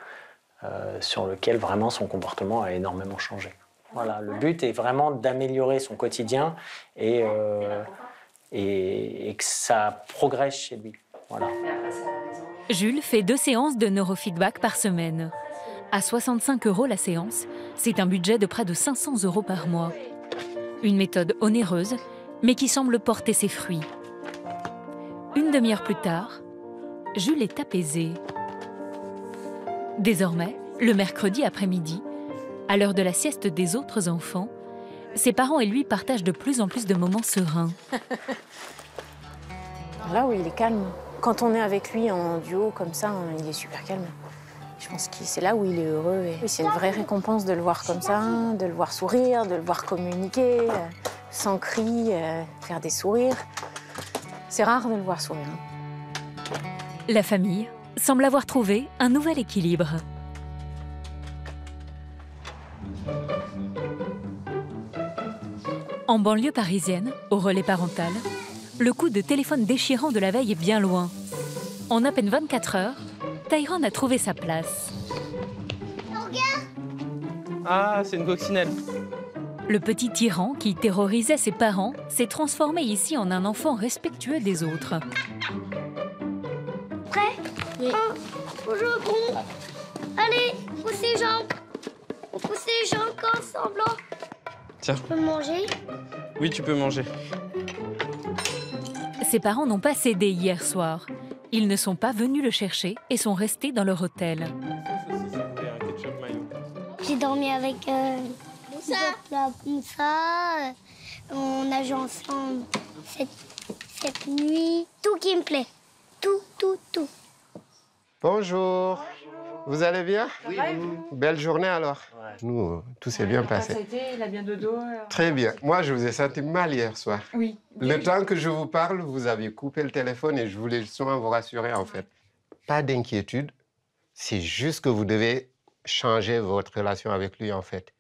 sur lequel vraiment son comportement a énormément changé. Voilà, le but est vraiment d'améliorer son quotidien et que ça progresse chez lui. Voilà. Jules fait 2 séances de neurofeedback par semaine. À 65 € la séance, c'est un budget de près de 500 € par mois. Une méthode onéreuse, mais qui semble porter ses fruits. Une demi-heure plus tard, Jules est apaisé. Désormais, le mercredi après-midi, à l'heure de la sieste des autres enfants, ses parents et lui partagent de plus en plus de moments sereins. Là où il est calme. Quand on est avec lui en duo comme ça, il est super calme. Je pense que c'est là où il est heureux. Et c'est une vraie récompense de le voir comme ça, de le voir sourire, de le voir communiquer, sans cri, faire des sourires. C'est rare de le voir sourire. La famille semble avoir trouvé un nouvel équilibre. En banlieue parisienne, au relais parental, le coup de téléphone déchirant de la veille est bien loin. En à peine 24 heures, Tyrone a trouvé sa place. Ah, c'est une coccinelle. Le petit tyran qui terrorisait ses parents s'est transformé ici en un enfant respectueux des autres. Prêt? Oui. 1, bonjour, bon. Allez, poussez les jambes. Poussez les jambes ensemble. Tiens. Je peux manger? Oui, tu peux manger. Ses parents n'ont pas cédé hier soir. Ils ne sont pas venus le chercher et sont restés dans leur hôtel. J'ai dormi avec Moussa. On a joué ensemble cette nuit. Tout qui me plaît. Tout. Bonjour. Vous allez bien? Oui. Belle journée alors. Ouais. Nous, tout s'est bien passé. Ça a été, il a bien dodo. Très bien. Moi, je vous ai senti mal hier soir. Oui. Le temps que je vous parle, vous avez coupé le téléphone et je voulais justement vous rassurer en fait. Pas d'inquiétude. C'est juste que vous devez changer votre relation avec lui en fait.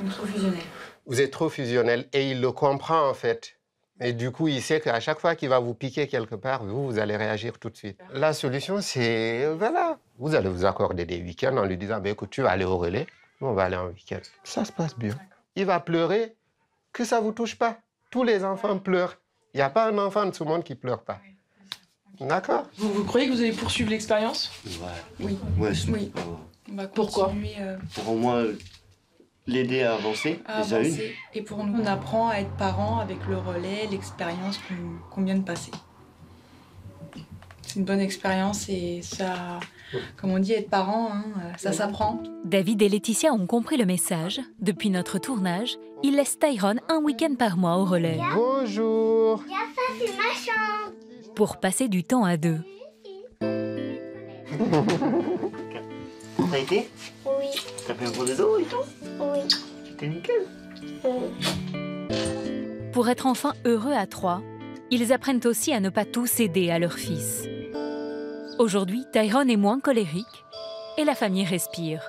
On est trop fusionnels. Vous êtes trop fusionnel et il le comprend en fait. Et du coup, il sait qu'à chaque fois qu'il va vous piquer quelque part, vous allez réagir tout de suite. La solution, c'est, voilà, vous allez vous accorder des week-ends en lui disant, écoute, tu vas aller au relais, on va aller en week-end. Ça se passe bien. Il va pleurer, que ça ne vous touche pas. Tous les enfants pleurent. Il n'y a pas un enfant de ce monde qui ne pleure pas. D'accord? Vous croyez que vous allez poursuivre l'expérience? Ouais. Oui. Ouais, oui. Pourquoi? Pour au moins l'aider à avancer, déjà une. Et pour nous, on apprend à être parents avec le relais, l'expérience qu'on vient de passer. C'est une bonne expérience et ça, comme on dit, être parent, hein, ça s'apprend. David et Laetitia ont compris le message. Depuis notre tournage, ils laissent Tyrone un week-end par mois au relais. Bonjour. Ça, c'est ma chambre. Pour passer du temps à 2. T'as été? Oui. T'as fait un gros dodo et tout? Oui. C'était nickel. Pour être enfin heureux à 3, ils apprennent aussi à ne pas tout céder à leur fils. Aujourd'hui, Tyrone est moins colérique et la famille respire.